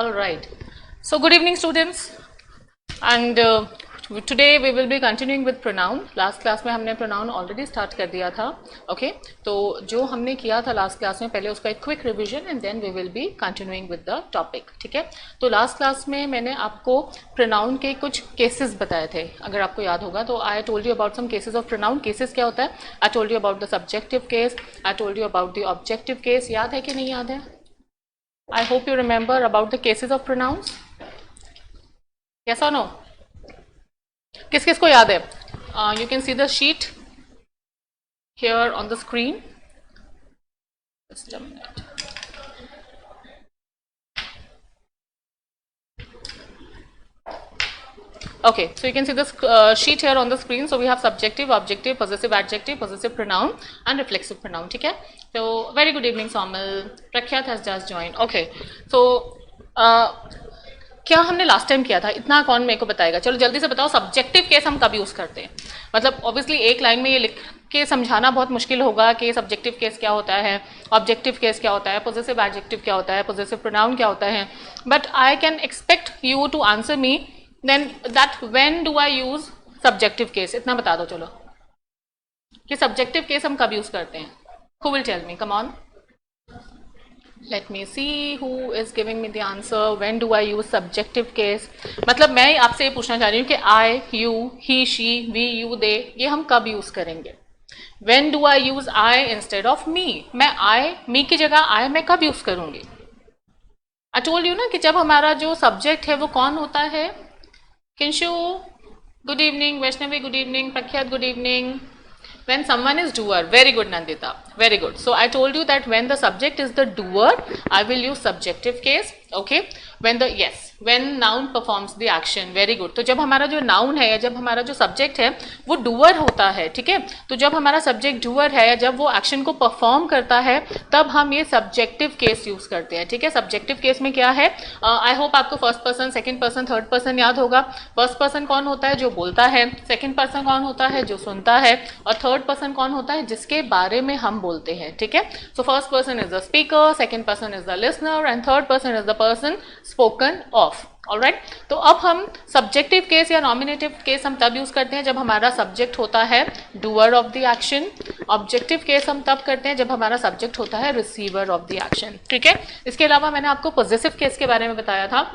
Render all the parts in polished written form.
All right. So good evening, students. And today we will be continuing with pronoun. Last class में हमने pronoun already start कर दिया था. Okay. तो जो हमने किया था last class में पहले उसका एक quick revision and then we will be continuing with the topic. ठीक है. तो last class में मैंने आपको pronoun के कुछ cases बताए थे. अगर आपको याद होगा तो I told you about some cases of pronoun. Cases क्या होता है? I told you about the subjective case. I told you about the objective case. याद है कि नहीं याद है? I hope you remember about the cases of pronouns. Yes or no? किस किस को याद है? You can see the sheet here on the screen. Just a minute. Okay, so you can see this sheet here on the screen. So we have subjective, objective, possessive adjective, possessive pronoun and reflexive pronoun. ठीक है? So very good evening, Somil. Prakhyath has just joined. Okay, so क्या हमने last time किया था इतना कौन मेरे को बताएगा? चलो जल्दी से बताओ, सब्जेक्टिव केस हम कब यूज़ करते हैं? मतलब ऑब्वियसली एक लाइन में ये लिख के समझाना बहुत मुश्किल होगा कि सब्जेक्टिव केस क्या होता है, ऑब्जेक्टिव केस क्या होता है, पोजेसिव एडजेक्टिव क्या होता है, पोजेसिव प्रोनाउन क्या होता है. But I can expect you to answer me then that when do I use subjective case. इतना बता दो चलो कि सब्जेक्टिव केस हम कब यूज़ करते हैं. Who will tell me? Come on. Let me see who is giving me the answer. When do I use subjective case? मतलब मैं आपसे ये पूछना चाह रही हूँ कि I, you, he, she, we, you, they ये हम कब यूज़ करेंगे? When do I use I instead of me? मैं I, me की जगह I मैं कब यूज़ करूँगी? I told you ना कि जब हमारा जो सब्जेक्ट है वो कौन होता है? किंशु, good evening. Vaishnavi, good evening. प्रख्यात, good evening. When someone is doer, very good Nandita, very good. So I told you that when the subject is the doer, I will use subjective case. Okay. When noun performs the action, very good. तो जब हमारा जो noun है या जब हमारा जो subject है वो doer होता है, ठीक है. तो जब हमारा subject doer है या जब वो action को perform करता है तब हम ये subjective case use करते हैं, ठीक है. subjective case में क्या है? I hope आपको first person, second person, third person याद होगा. first person कौन होता है? जो बोलता है. second person कौन होता है? जो सुनता है. और third person कौन होता है? जिसके बारे में हम बोलते हैं, ठीक है. So first person is the speaker, second person is the listener and third person is the person spoken of. Alright. तो अब हम सब्जेक्टिव केस या नॉमिनेटिव केस हम तब यूज करते हैं जब हमारा सब्जेक्ट होता है doer of the action. Objective case हम तब करते हैं जब हमारा सब्जेक्ट होता है रिसीवर ऑफ द एक्शन, ठीक है. इसके अलावा मैंने आपको पॉजिटिव केस के बारे में बताया था.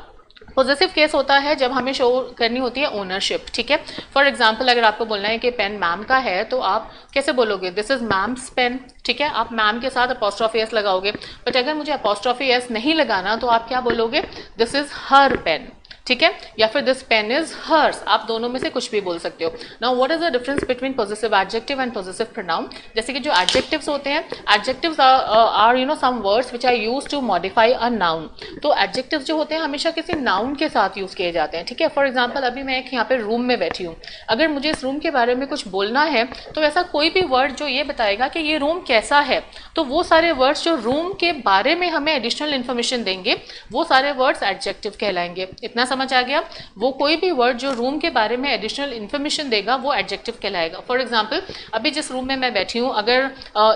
पॉजिटिव केस होता है जब हमें शो करनी होती है ओनरशिप, ठीक है. फॉर एग्जाम्पल अगर आपको बोलना है कि पेन मैम का है तो आप कैसे बोलोगे? दिस इज मैम्स पेन, ठीक है. आप मैम के साथ अपॉस्ट्रोफी एस लगाओगे. बट अगर मुझे अपॉस्ट्रोफी एस नहीं लगाना तो आप क्या बोलोगे? दिस इज हर पेन, ठीक है. या फिर दिस पेन इज हर्स. आप दोनों में से कुछ भी बोल सकते हो. Now what is the difference between positive adjective and positive pronoun? जैसे कि जो एडजेक्टिव्स होते हैं, adjectives are you know some words which are used to modify a noun. तो एडजेक्टिव्स जो होते हैं हमेशा किसी नाउन के साथ यूज किए जाते हैं, ठीक है. फॉर एग्जाम्पल अभी मैं एक यहाँ पे रूम में बैठी हूँ. अगर मुझे इस रूम के बारे में कुछ बोलना है तो ऐसा कोई भी वर्ड जो ये बताएगा कि ये रूम कैसा है, तो वो सारे वर्ड्स जो रूम के बारे में हमें एडिशनल इन्फॉर्मेशन देंगे वो सारे वर्ड्स एडजेक्टिव कहलाएंगे. इतना समझ आ गया? वो कोई भी वर्ड जो रूम के बारे में एडिशनल इन्फॉर्मेशन देगा वो एडजेक्टिव कहलाएगा. फॉर एग्जांपल अभी जिस रूम में मैं बैठी हूँ अगर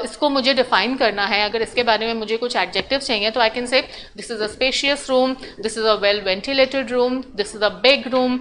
इसको मुझे डिफाइन करना है, अगर इसके बारे में मुझे कुछ एडजेक्टिव चाहिए तो आई कैन से this is a spacious room, this is a well ventilated room, this is a big room,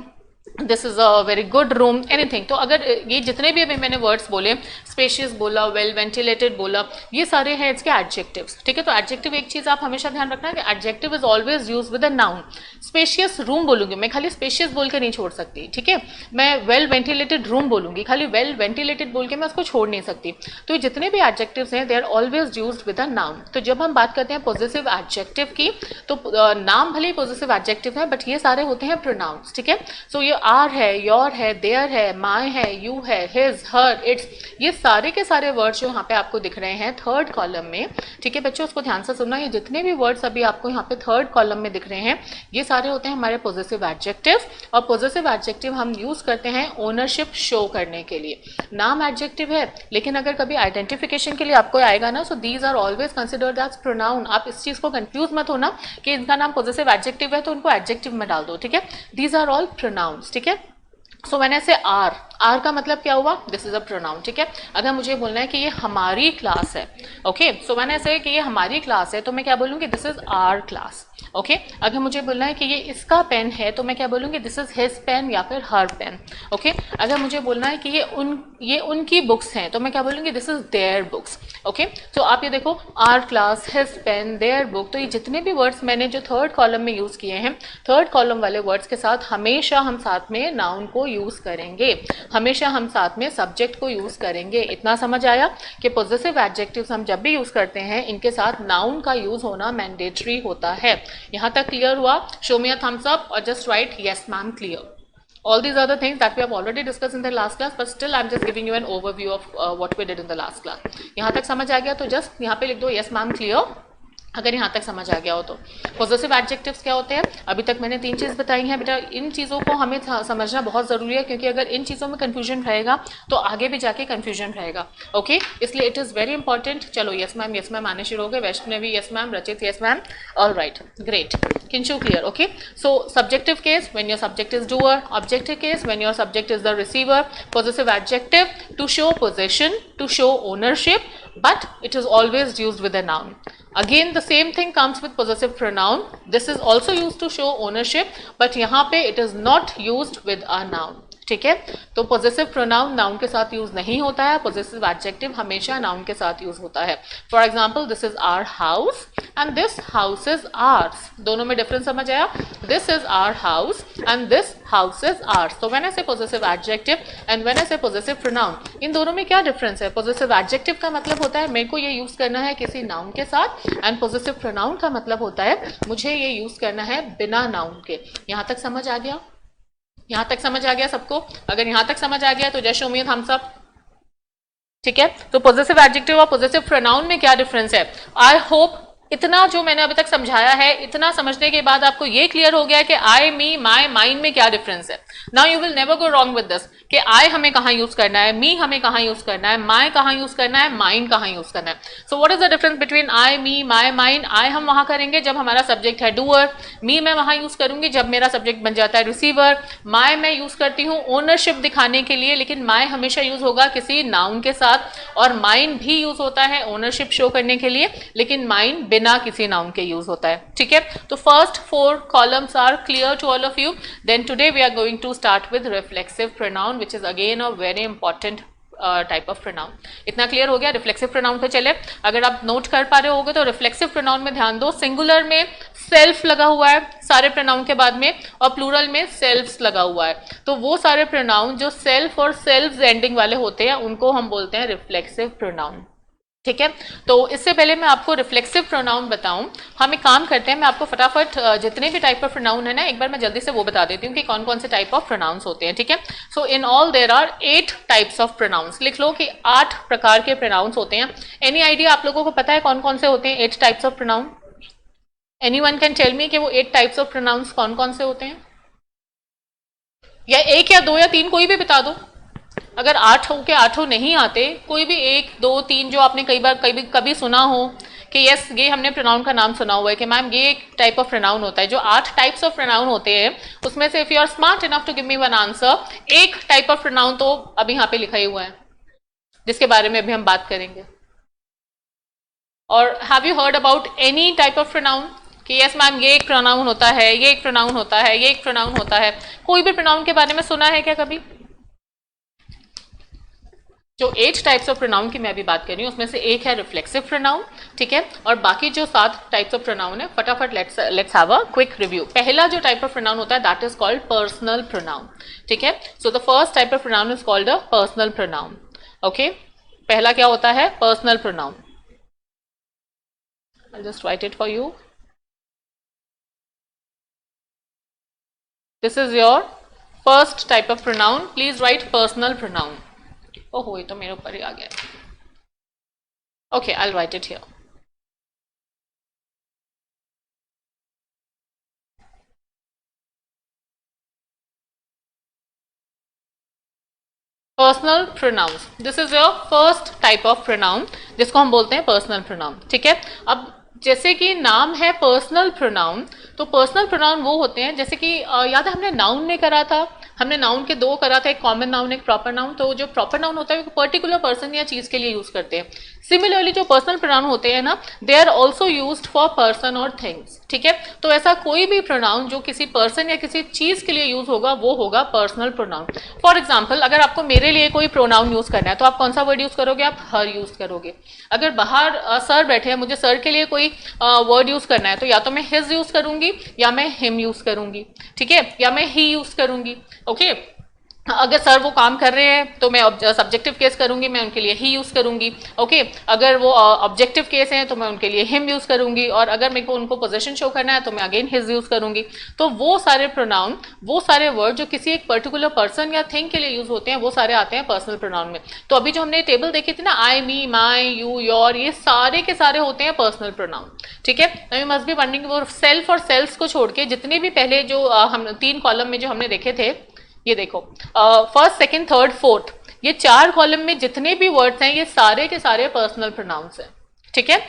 this is a very good room, anything. तो अगर ये जितने भी अभी मैंने वर्ड्स बोले, स्पेशियस बोला, वेल वेंटिलेटेड बोला, ये सारे हैं इसके एडजेक्टिव्स, ठीक है. तो एडजेक्टिव एक चीज आप हमेशा ध्यान रखना कि adjective is always use with a noun. Spacious room बोलूंगी मैं, खाली स्पेशियस बोल के नहीं छोड़ सकती, ठीक है. मैं वेल वेंटिलेटेड रूम बोलूंगी, खाली वेल वेंटिलेटेड बोल के मैं उसको छोड़ नहीं सकती. तो जितने भी एडजेक्टिव्स हैं they are always used with a noun. तो जब हम बात करते हैं पॉजिटिव एडजेक्टिव की तो नाम भले ही पॉजिटिव एडजेक्टिव है बट ये सारे होते हैं प्रोनाउंस, ठीक है. सो ये आर है, योर है, देयर है, माई है, यू है, हिज, हर, इट्स, ये सारे के सारे वर्ड्स जो यहाँ पे आपको दिख रहे हैं थर्ड कॉलम में, ठीक है बच्चों. उसको ध्यान से सुनना. ये जितने भी वर्ड्स अभी आपको यहाँ पे थर्ड कॉलम में दिख रहे हैं ये सारे होते हैं हमारे पॉजिटिव एडजेक्टिव. और पॉजिटिव एडजेक्टिव हम यूज करते हैं ओनरशिप शो करने के लिए. नाम एडजेक्टिव है लेकिन अगर कभी आइडेंटिफिकेशन के लिए आपको आएगा ना, so these are always considered as pronoun. आप इस चीज को कंफ्यूज मत होना कि इनका नाम पॉजिटिव एडजेक्टिव है तो उनको एडजेक्टिव में डाल दो, ठीक है. दीज आर ऑल प्रोनाउन्स, ठीक है. सो मैंने से आर का मतलब क्या हुआ? दिस इज अ प्रोनाउन, ठीक है. अगर मुझे बोलना है कि ये हमारी क्लास है, ओके, सो मैंने से कि ये हमारी क्लास है तो मैं क्या बोलूँगी? This is our class. Okay अगर मुझे बोलना है कि ये इसका पेन है तो मैं क्या बोलूँगी, दिस इज हिज पेन या फिर हर पेन। ओके अगर मुझे बोलना है कि ये उनकी बुक्स हैं तो मैं क्या बोलूँगी, this is their books. Okay तो आप ये देखो, our class, his pen, their book, तो ये जितने भी वर्ड्स मैंने जो थर्ड कॉलम में यूज़ किए हैं, थर्ड कॉलम वाले वर्ड्स के साथ हमेशा हम साथ में नाउन को यूज़ करेंगे, हमेशा हम साथ में सब्जेक्ट को यूज़ करेंगे। इतना समझ आया कि पॉजिटिव एडजेक्टिव्स हम जब भी यूज़ करते हैं इनके साथ नाउन का यूज़ होना मैंडेटरी होता है। यहाँ तक क्लियर हुआ? Show me a thumbs up और just right yes ma'am clear. All these other things that we have already discussed in the last class, but still I'm just giving you an overview of what we did in the last class. यहाँ तक समझ आ गया तो just यहाँ पे लिख दो यस मैम क्लियर, अगर यहाँ तक समझ आ गया हो तो। पॉजिटिव एडजेक्टिव्स क्या होते हैं? अभी तक मैंने 3 चीज़ बताई हैं बेटा, इन चीज़ों को हमें समझना बहुत ज़रूरी है, क्योंकि अगर इन चीज़ों में कन्फ्यूजन रहेगा तो आगे भी जाके कन्फ्यूजन रहेगा। ओके इसलिए इट इज़ वेरी इंपॉर्टेंट। चलो यस मैम आने शुरू हो गए, Vaishnavi yes ma'am, Rachit yes ma'am, all right great, Kinshu clear. Okay so subjective case when your subject is doer, objective case when your subject is the receiver, positive adjective to show possession, to show ownership, but it is always used with a noun. Again the same thing comes with possessive pronoun. This is also used to show ownership, but यहाँ पे it is not used with a noun. ठीक है, तो positive pronoun noun के साथ use नहीं होता है, पॉजिटिव एडजेक्टिव हमेशा नाउन के साथ यूज होता है। For example this is our house and this house is ours, दोनों में डिफरेंस समझ आया? This is our house and this house is ours. तो when I say positive adjective and when I say positive pronoun, इन दोनों में क्या difference है? Positive adjective का मतलब होता है मेरे को ये यूज करना है किसी नाउन के साथ, एंड पॉजिटिव प्रोनाउन का मतलब होता है मुझे ये यूज करना है बिना नाउन के। यहाँ तक समझ आ गया? यहाँ तक समझ आ गया सबको? अगर यहाँ तक समझ आ गया तो just show me thumbs up. ठीक है, तो पॉजिटिव एडजेक्टिव और पॉजिटिव प्रोनाउन में क्या डिफरेंस है? आई होप इतना जो मैंने अभी तक समझाया है, इतना समझने के बाद आपको ये क्लियर हो गया कि आई, मी, माई, माइन में क्या डिफरेंस है। Now you will never go wrong with this कि आई हमें कहाँ यूज करना है, मी हमें कहाँ यूज करना है, माई कहाँ यूज करना है, माइन कहाँ यूज करना है। So what is the difference between I, me, my, mine? आई हम वहां करेंगे जब हमारा सब्जेक्ट है डूअर, मी मैं वहां यूज करूंगी जब मेरा सब्जेक्ट बन जाता है रिसीवर, माई मैं यूज करती हूँ ओनरशिप दिखाने के लिए, लेकिन माई हमेशा यूज होगा किसी नाउन के साथ, और माइन भी यूज होता है ओनरशिप शो करने के लिए, लेकिन माइन बिना किसी नाउन के यूज होता है। ठीक है, तो first 4 columns are clear to all of you. Then today we are going to start with reflexive pronoun which is again a very important type of pronoun. इतना क्लियर हो गया? रिफ्लेक्सिव प्रोनाउन पे चले। अगर आप नोट कर पा रहे होगे तो रिफ्लेक्सिव प्रोनाउन में ध्यान दो, सिंगुलर में सेल्फ लगा हुआ है सारे प्रोनाउन के बाद में, और प्लूरल में सेल्फ्स लगा हुआ है। तो वो सारे प्रोनाउन जो सेल्फ और सेल्फ्स एंडिंग वाले होते हैं उनको हम बोलते हैं रिफ्लेक्सिव प्रोनाउन। ठीक है, तो इससे पहले मैं आपको रिफ्लेक्सिव प्रोनाउन बताऊं, हम एक काम करते हैं, मैं आपको फटाफट जितने भी टाइप ऑफ प्रोनाउन है ना, एक बार मैं जल्दी से वो बता देती हूँ कि कौन कौन से टाइप ऑफ प्रोनाउंस होते हैं। ठीक है, so in all there are 8 types of pronouns. लिख लो कि 8 प्रकार के प्रोनाउंस होते हैं। एनी आइडिया आप लोगों को पता है कौन कौन से होते हैं 8 types of pronoun? Anyone can tell me कि वो 8 टाइप्स ऑफ प्रोनाउंस कौन कौन से होते हैं? या 1 या 2 या 3 कोई भी बता दो। अगर 8 हो के 8 नहीं आते, कोई भी 1 2 3 जो आपने कई बार कभी सुना हो कि यस ये हमने प्रोनाउन का नाम सुना हुआ है कि मैम ये एक टाइप ऑफ प्रोनाउन होता है। जो 8 टाइप्स ऑफ प्रोनाउन होते हैं उसमें से if you are smart enough to give me one answer, एक टाइप ऑफ प्रोनाउन तो अभी यहाँ पे लिखा ही हुआ है जिसके बारे में अभी हम बात करेंगे। और have you heard about any type of pronoun कि यस मैम ये एक प्रोनाउन होता है, ये एक प्रोनाउन होता है, ये एक प्रोनाउन होता है? कोई भी प्रोनाउन के बारे में सुना है क्या कभी? जो 8 टाइप्स ऑफ प्रोनाउन की मैं अभी बात कर रही हूँ उसमें से एक है रिफ्लेक्सिव प्रोनाउन। ठीक है, और बाकी जो 7 टाइप्स ऑफ प्रोनाउन है फटाफट let's have a quick review. पहला जो टाइप ऑफ प्रोनाउन होता है that is called personal pronoun. ठीक है, so the first type of pronoun is called a personal pronoun. Okay, पहला क्या होता है? Personal pronoun. I just right it for you. This is your first type of pronoun, please right personal pronoun. ओहो ये तो मेरे ऊपर ही आ गया। Okay I will write it here. Personal pronouns, this is your first type of pronoun जिसको हम बोलते हैं पर्सनल प्रोनाउन। ठीक है, अब जैसे कि नाम है पर्सनल प्रोनाउन, तो पर्सनल प्रोनाउन वो होते हैं जैसे कि याद है हमने नाउन में करा था, हमने नाउन के दो करा था, एक कॉमन नाउन एक प्रॉपर नाउन। तो जो प्रॉपर नाउन होता है वो पर्टिकुलर पर्सन या चीज के लिए यूज करते हैं। सिमिलरली जो पर्सनल प्रोनाउन होते हैं ना, they are also used for person और थिंग्स, ठीक है। तो ऐसा कोई भी प्रोनाउन जो किसी पर्सन या किसी चीज के लिए यूज होगा वो होगा पर्सनल प्रोनाउन। फॉर एग्जाम्पल, अगर आपको मेरे लिए कोई प्रोनाउन यूज करना है तो आप कौन सा वर्ड यूज करोगे? आप हर यूज करोगे। अगर बाहर सर बैठे हैं, मुझे सर के लिए कोई वर्ड यूज करना है तो या तो मैं हिज यूज करूंगी या मैं हिम यूज करूंगी, ठीक है, या मैं ही यूज करूंगी। ओके, अगर सर वो काम कर रहे हैं तो मैं सब्जेक्टिव केस करूंगी, मैं उनके लिए ही यूज करूंगी। ओके, अगर वो ऑब्जेक्टिव केस हैं तो मैं उनके लिए हिम यूज करूंगी, और अगर मेरे को उनको पोजीशन शो करना है तो मैं अगेन हिज यूज करूंगी। तो वो सारे प्रोनाउन, वो सारे वर्ड जो किसी एक पर्टिकुलर पर्सन या थिंग के लिए यूज होते हैं वो सारे आते हैं पर्सनल प्रोनाउन में। तो अभी जो हमने टेबल देखी थी ना, आई, मी, माई, यू, योर, ये सारे के सारे होते हैं पर्सनल प्रोनाउन, ठीक है। यू मस्ट बी वंडरिंग, वो सेल्फ और सेल्स को छोड़ के जितने भी पहले जो हम 3 कॉलम में जो हमने देखे थे, ये देखो फर्स्ट, सेकंड, थर्ड, फोर्थ, ये 4 कॉलम में जितने भी वर्ड्स हैं ये सारे के सारे पर्सनल प्रोनाउंस हैं, ठीक है।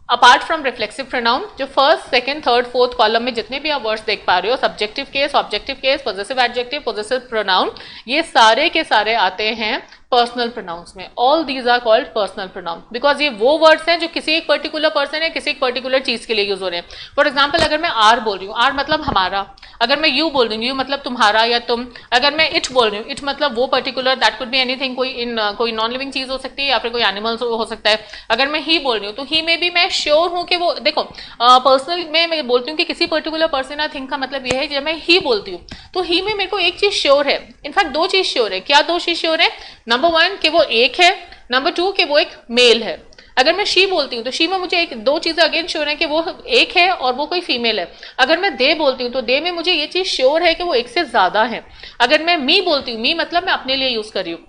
अपार्ट फ्रॉम रिफ्लेक्सिव प्रोनाउन, जो first, second, third, fourth column में जितने भी आप वर्ड्स देख पा रहे हो, subjective case, objective case, possessive adjective, possessive pronoun, ये सारे के सारे आते हैं पर्सनल प्रोनाउंस में। All these are called personal pronoun because ये वो वर्ड्स हैं जो किसी एक पर्टिकुलर पर्सन या किसी एक पर्टिकुलर चीज के लिए यूज हो रहे हैं। फॉर एग्जाम्पल, अगर मैं आर बोल रही हूँ, आर मतलब हमारा। अगर मैं यू बोल रही हूँ, यू मतलब तुम्हारा या तुम। अगर मैं इट बोल रही हूँ, इट मतलब वो particular, that could be anything, कोई नॉन लिविंग चीज हो सकती है या फिर कोई एनिमल्स हो सकता है। अगर मैं ही बोल रही हूँ तो ही में भी मैं श्योर हूँ कि वो, देखो पर्सनल में मैं बोलती हूँ कि किसी पर्टिकुलर पर्सन या थिंग का मतलब यह है, जब मैं ही बोलती हूँ तो ही में मेरे को एक चीज श्योर है, इनफैक्ट 2 चीज श्योर है। क्या 2 चीज श्योर है? नंबर 1 कि वो एक है, नंबर 2 कि वो एक मेल है। अगर मैं शी बोलती हूँ तो शी में मुझे 2 चीजें अगेन श्योर है कि वो एक है और वो कोई फीमेल है। अगर मैं दे बोलती हूँ तो दे में मुझे ये चीज श्योर है कि वो एक से ज्यादा है। अगर मैं मी बोलती हूँ, मी मतलब मैं अपने लिए यूज कर रही हूँ।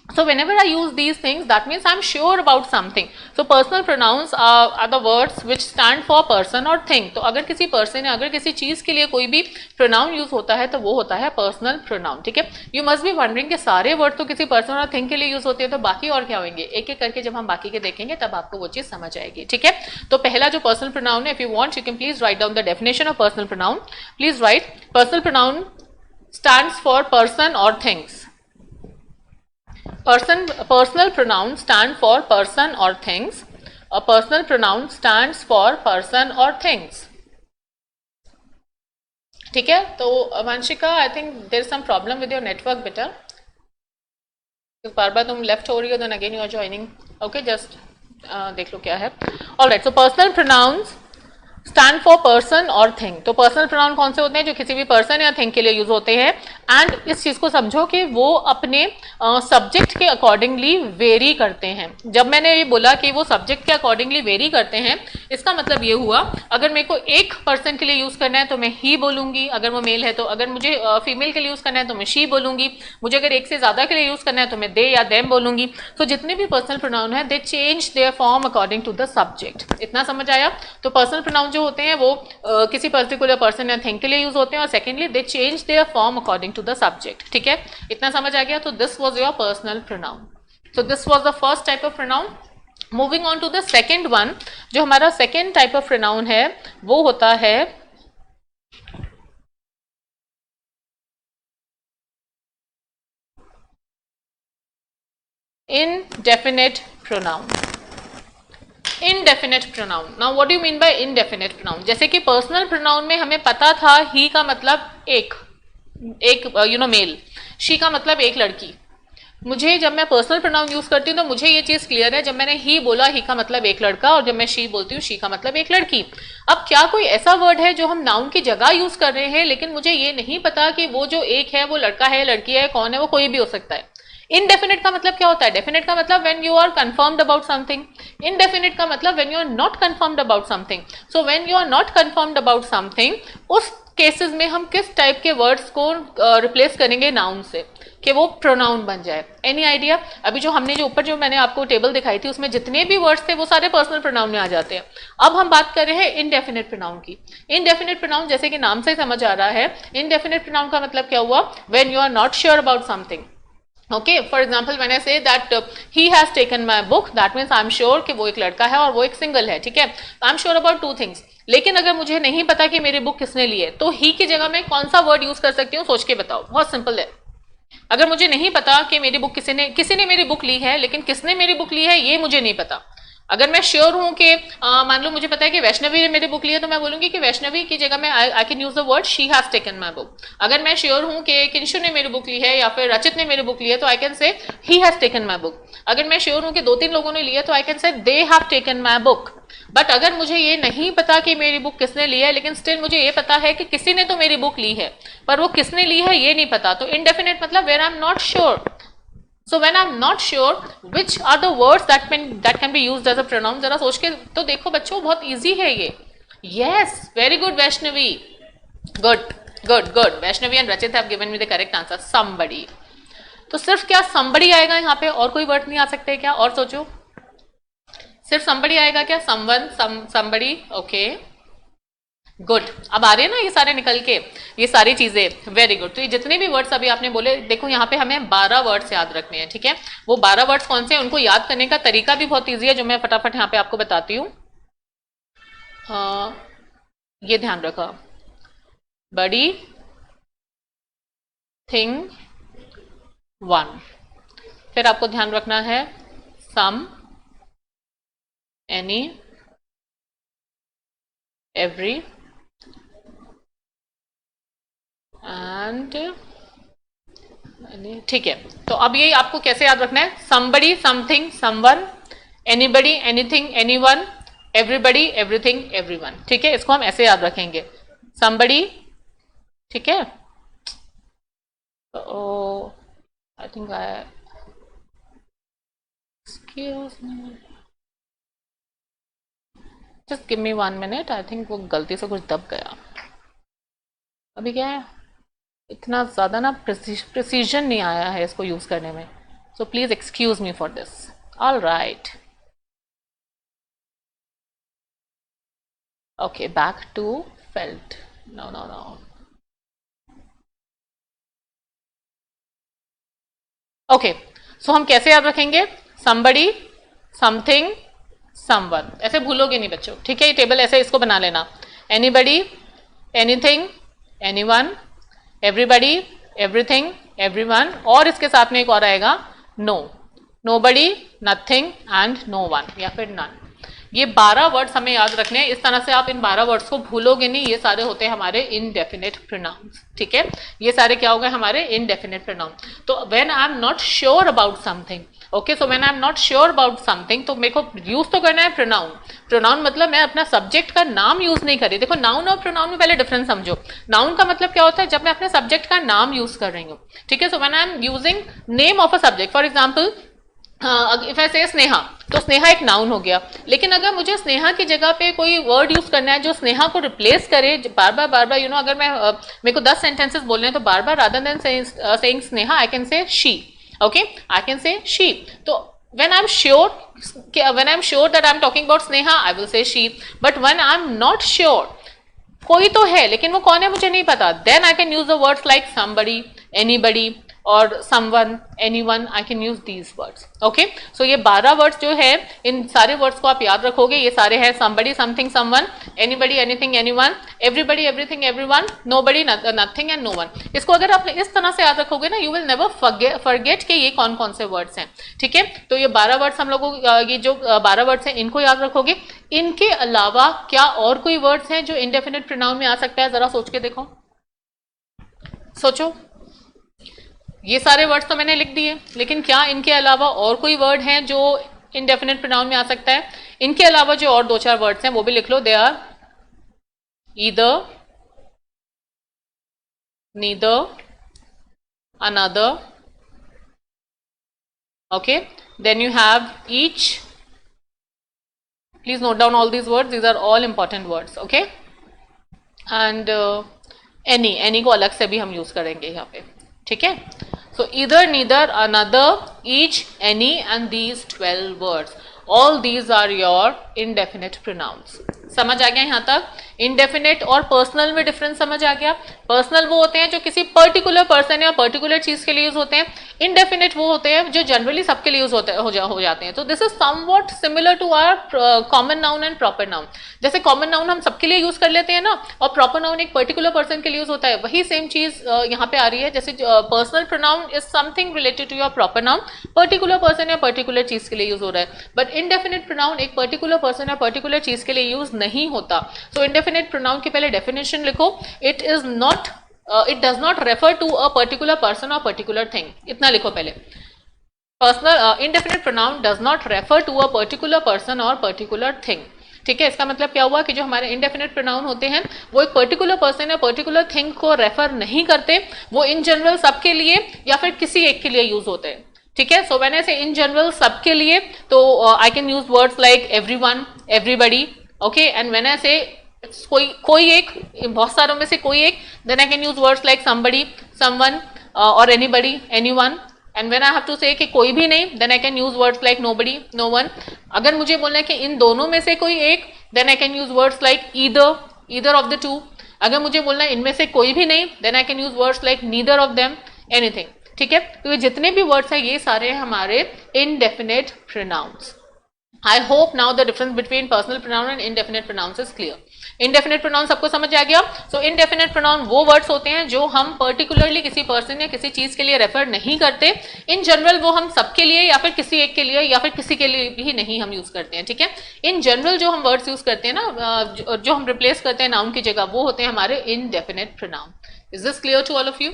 So whenever I use these things, that means I'm sure about something. So personal pronouns are the words which stand for person or thing. तो अगर किसी person या अगर किसी चीज के लिए कोई भी pronoun use होता है तो वो होता है personal pronoun, ठीक है। You must be wondering कि सारे word तो किसी person और thing के लिए use होते हैं, तो बाकी और क्या होंगे? एक एक करके जब हम बाकी के देखेंगे तब आपको वो चीज समझ आएगी, ठीक है। तो पहला जो personal pronoun है, if you want you can please write down the definition of personal pronoun. Please write, personal pronoun stands for person or things. Personal pronouns stand for person or things. A personal pronoun stands for person or things. ठीक है। तो Vanshika, I think there is some problem with your network बेटा। बार बार तुम left हो रही हो, then again you are joining. Okay, just देख लो क्या है। Alright, so personal pronouns stand for person और थिंग। तो पर्सनल प्रोनाउन कौन से होते हैं? जो किसी भी पर्सन या थिंग के लिए यूज होते हैं। एंड इस चीज को समझो कि वो अपने सब्जेक्ट के अकॉर्डिंगली वेरी करते हैं। जब मैंने ये बोला कि वो सब्जेक्ट के अकॉर्डिंगली वेरी करते हैं, इसका मतलब ये हुआ, अगर मेरे को एक पर्सन के लिए यूज करना है तो मैं ही बोलूंगी, अगर वो मेल है तो। अगर मुझे फीमेल के लिए यूज करना है तो मैं शी बोलूंगी। मुझे अगर एक से ज्यादा के लिए यूज करना है तो मैं दे या देम बोलूंगी। तो जितने भी पर्सनल प्रोनाउन है, they change their form according to the subject. इतना समझ आया? तो पर्सनल प्रोनाउन जो होते हैं वो किसी पर्टिकुलर पर्सन या थिंग के लिए यूज होते हैं, और secondly they change their form according to the subject, ठीक है। इतना समझ आ गया? तो this was your personal pronoun. So this was the first type of pronoun. Moving on to the second one, जो हमारा सेकेंड टाइप ऑफ प्रोनाउन है वो होता है indefinite pronoun. indefinite pronoun. Now what do you mean by indefinite pronoun? जैसे कि personal pronoun में हमें पता था ही का मतलब एक मेल, शी का मतलब एक लड़की। मुझे जब मैं पर्सनल प्रोनाउन यूज करती हूँ तो मुझे ये चीज क्लियर है, जब मैंने ही बोला ही का मतलब एक लड़का, और जब मैं शी बोलती हूँ शी का मतलब एक लड़की। अब क्या कोई ऐसा वर्ड है जो हम नाउन की जगह यूज कर रहे हैं, लेकिन मुझे ये नहीं पता कि वो जो एक है वो लड़का है, लड़की है, कौन है, वो कोई भी हो सकता है। इनडेफिनेट का मतलब क्या होता है? डेफिनेट का मतलब when you are confirmed about something. Indefinite का मतलब when you are not confirmed about something. So when you are not confirmed about something, उस केसेस में हम किस टाइप के वर्ड्स को रिप्लेस करेंगे नाउन से कि वो प्रोनाउन बन जाए? Any idea? अभी जो हमने जो ऊपर जो मैंने आपको टेबल दिखाई थी उसमें जितने भी वर्ड्स थे वो सारे पर्सनल प्रोनाउन में आ जाते हैं। अब हम बात कर रहे हैं इनडेफिनेट प्रोनाउन की। इनडेफिनेट प्रोनाउन जैसे कि नाम से समझ आ रहा है, इनडेफिनेट प्रोनाउन का मतलब क्या हुआ? When you are not sure about something. Okay, for example, when I say that he has taken my book, that means I am sure कि वो एक लड़का है और वो एक सिंगल है, ठीक है। I am sure about 2 things. लेकिन अगर मुझे नहीं पता कि मेरी बुक किसने ली है, तो ही की जगह में कौन सा वर्ड यूज कर सकती हूँ? सोच के बताओ, बहुत सिंपल है। अगर मुझे नहीं पता कि मेरी बुक किसी ने मेरी बुक ली है, लेकिन किसने मेरी बुक ली है ये मुझे नहीं पता। अगर मैं श्योर हूं कि मान लो मुझे पता है कि वैष्णवी ने मेरी बुक ली है, तो मैं बोलूंगी कि वैष्णवी की जगह मैं आई can use the word she has taken my book. अगर मैं श्योर हूं कि किंशु ने मेरी बुक ली है या फिर रचित ने मेरी बुक ली है, तो आई कैन से he has taken my book. अगर मैं श्योर हूं कि 2-3 लोगों ने ली है, तो आई कैन से they have taken my book. But अगर मुझे ये नहीं पता कि मेरी बुक किसने ली है, लेकिन स्टिल मुझे ये पता है कि किसी ने तो मेरी बुक ली है, पर वो किसने ली है ये नहीं पता, तो इनडेफिनेट मतलब where I am not sure. So when I'm not sure which are the words that can be used as a pronoun, जरा सोच के तो देखो बच्चों, बहुत easy है ये। Yes, very good Vaishnavi, good। Vaishnavi and Rachit have given me the correct answer, somebody। तो सिर्फ क्या somebody आएगा यहाँ पे, और कोई वर्ड नहीं आ सकते क्या? और सोचो, सिर्फ somebody आएगा क्या? someone, somebody, okay, good. अब आ रहे हैं ना ये सारे निकल के, ये सारी चीजें, वेरी गुड। तो ये जितने भी वर्ड्स अभी आपने बोले, देखो यहाँ पे हमें 12 वर्ड्स याद रखने हैं, ठीक है। वो 12 वर्ड्स कौन से हैं, उनको याद करने का तरीका भी बहुत ईजी है, जो मैं फटाफट यहाँ पे आपको बताती हूँ। ये ध्यान रखो, बड़ी, थिंग, वन। फिर आपको ध्यान रखना है सम, एनी, एवरी एंड, ठीक है। तो अब ये आपको कैसे याद रखना है, somebody, something, someone, anybody, anything, anyone, everybody, everything, everyone, ठीक है। इसको हम ऐसे याद रखेंगे, somebody, ठीक है। तो I think excuse me, just give me 1 minute, I think वो गलती से कुछ दब गया। अभी क्या है, इतना ज़्यादा ना प्रिसीजन नहीं आया है इसको यूज़ करने में, so please excuse me for this. All right, okay, back to felt, no. Okay, so हम कैसे याद रखेंगे, somebody, something, someone, ऐसे भूलोगे नहीं बच्चों, ठीक है। ये टेबल ऐसे इसको बना लेना, anybody, anything, anyone, everybody, everything, everyone, और इसके साथ में एक और आएगा no, nobody, nothing and no one, या फिर none। ये 12 वर्ड्स हमें याद रखने हैं। इस तरह से आप इन 12 वर्ड्स को भूलोगे नहीं। ये सारे होते हैं हमारे इनडेफिनेट प्रोनाउंस, ठीक है। ये सारे क्या हो गए हमारे इनडेफिनेट प्रोनाउन। तो when I am not sure about something, okay, so when I am not sure about something, तो मेरे को यूज तो करना है प्रोनाउन। प्रोनाउन मतलब मैं अपना सब्जेक्ट का नाम यूज नहीं कर रही। देखो, नाउन और प्रोनाउन में पहले डिफरेंस समझो। नाउन का मतलब क्या होता है, जब मैं अपने सब्जेक्ट का नाम यूज कर रही हूँ, ठीक है। सो when I am using name of a subject, for example if I से स्नेहा, तो स्नेहा एक नाउन हो गया। लेकिन अगर मुझे स्नेहा की जगह पे कोई वर्ड यूज करना है जो स्नेहा को रिप्लेस करे बार बार, यू नो, अगर मैं मेरे को 10 सेंटेंसेस बोलने हैं, तो बार बार rather than saying Sneha, I can say she, okay, I can say she. तो when I'm sure that I'm talking about Sneha, I will say she. But when I'm not sure, कोई तो है लेकिन वो कौन है मुझे नहीं पता, then I can use the words like somebody, anybody और someone, anyone, I can use these words. Okay, so ये 12 वर्ड्स जो है, इन सारे वर्ड्स को आप याद रखोगे। ये सारे हैं somebody, something, someone, anybody, anything, anyone, everybody, everything, everyone, nobody, nothing and no one। इसको अगर आप इस तरह से याद रखोगे ना, you will never forget कि ये कौन कौन से वर्ड्स हैं, ठीक है। तो ये 12 वर्ड्स हम लोगों, ये जो 12 वर्ड्स हैं इनको याद रखोगे। इनके अलावा क्या और कोई वर्ड्स हैं जो इंडेफिनिट प्रोनाउन में आ सकता है, जरा सोच के देखो, सोचो। ये सारे वर्ड्स तो मैंने लिख दिए, लेकिन क्या इनके अलावा और कोई वर्ड हैं जो इंडेफिनिट प्रोनाउन में आ सकता है? इनके अलावा जो और 2-4 वर्ड्स हैं वो भी लिख लो। They are either, neither, another, okay, then you have each. Please note down all these words, these are all important words, okay. And any को अलग से भी हम यूज करेंगे यहाँ पे, ठीक है। So either, neither, another, each, any and these 12 words, all these are your indefinite pronouns. समझ आ गया यहाँ तक? इंडेफिनेट और पर्सनल में डिफरेंस समझ आ गया? पर्सनल वो होते हैं जो किसी पर्टिकुलर पर्सन या पर्टिकुलर चीज के लिए यूज होते हैं, इंडेफिनेट वो होते हैं जो जनरली सबके लिए यूज हो जाते हैं। तो this is somewhat similar to our common noun and proper noun. जैसे कॉमन नाउन हम सबके लिए यूज कर लेते हैं ना, और प्रॉपर नाउन एक पर्टिकुलर पर्सन के लिए यूज होता है, वही सेम चीज यहाँ पे आ रही है। जैसे personal pronoun is something related to your proper noun, particular person या पर्टिकुलर चीज के लिए यूज हो रहा है, बट इंडेफिनेट प्रोनाउन एक पर्टिकुलर पर्सन या पर्टिकुलर चीज के लिए यूज नहीं होता। सो इंडेफिनेट प्रोनाउन की पहले डेफिनेशन लिखो, it is not it does not refer to a particular person or particular thing, इतना लिखो पहले। Personal indefinite pronoun does not refer to a particular person or particular thing। ठीक है, इसका मतलब क्या हुआ कि जो हमारे indefinite pronoun होते हैं वो एक पर्टिकुलर पर्सन या पर्टिकुलर थिंग को रेफर नहीं करते, वो इन जनरल सबके लिए या फिर किसी एक के लिए यूज होते हैं। ठीक है, सो when I say in general सबके लिए, तो I can use words like everyone, everybody, okay, and when I say कोई एक, बहुत सारों में से कोई एक, then I can use words like somebody, someone, और anybody, anyone. And when I have to say कि कोई भी नहीं, then I can use words like nobody, no one. अगर मुझे बोलना है कि इन दोनों में से कोई एक, then I can use words like either of the two. अगर मुझे बोलना है इनमें से कोई भी नहीं, then I can use words like neither of them, anything. ठीक है, तो ये जितने भी वर्ड्स हैं ये सारे हमारे indefinite pronounce. I hope now the difference between personal pronoun and indefinite pronouns is clear. Indefinite pronoun सबको समझ आ गया? So indefinite pronoun वो words होते हैं जो हम particularly किसी person या किसी चीज के लिए रेफर नहीं करते। In general वो हम सबके लिए या फिर किसी एक के लिए या फिर किसी के लिए भी नहीं हम यूज करते हैं। ठीक है, in general जो हम words यूज करते हैं ना, जो हम रिप्लेस करते हैं नाउन की जगह, वो होते हैं हमारे indefinite pronoun. Is this clear to all of you?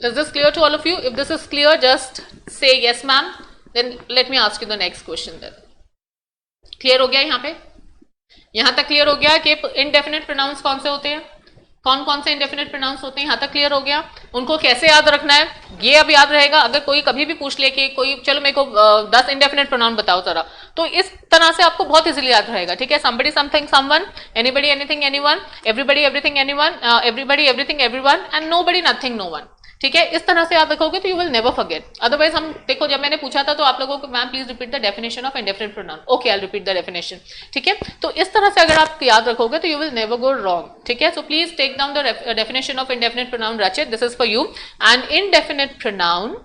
Is this clear to all of you? If this is clear, just say yes ma'am. Then let me ask you the next question then. Clear हो गया यहाँ पे? यहाँ तक clear हो गया कि indefinite pronouns कौन से होते हैं, कौन कौन से indefinite pronouns होते हैं? यहाँ तक क्लियर हो गया? उनको कैसे याद रखना है ये अब याद रहेगा। अगर कोई कभी भी पूछ ले कि कोई, चलो मेरे को 10 indefinite pronoun बताओ जरा, तो इस तरह से आपको बहुत इजीली याद रहेगा। ठीक है, somebody, something, someone, anybody, anything, anyone, everybody, everything, anyone, everybody, everything, everyone, and nobody, nothing, no one। ठीक है, इस तरह से याद रखोगे तो you will never forget. Otherwise हम देखो, जब मैंने पूछा था तो आप लोगों को ma'am please repeat the definition of indefinite pronoun, okay I will repeat the definition. ठीक है, तो इस तरह से अगर आप याद रखोगे तो you will never go wrong. ठीक है, so please take down the definition of indefinite pronoun, Rachit, this is for you. And indefinite pronoun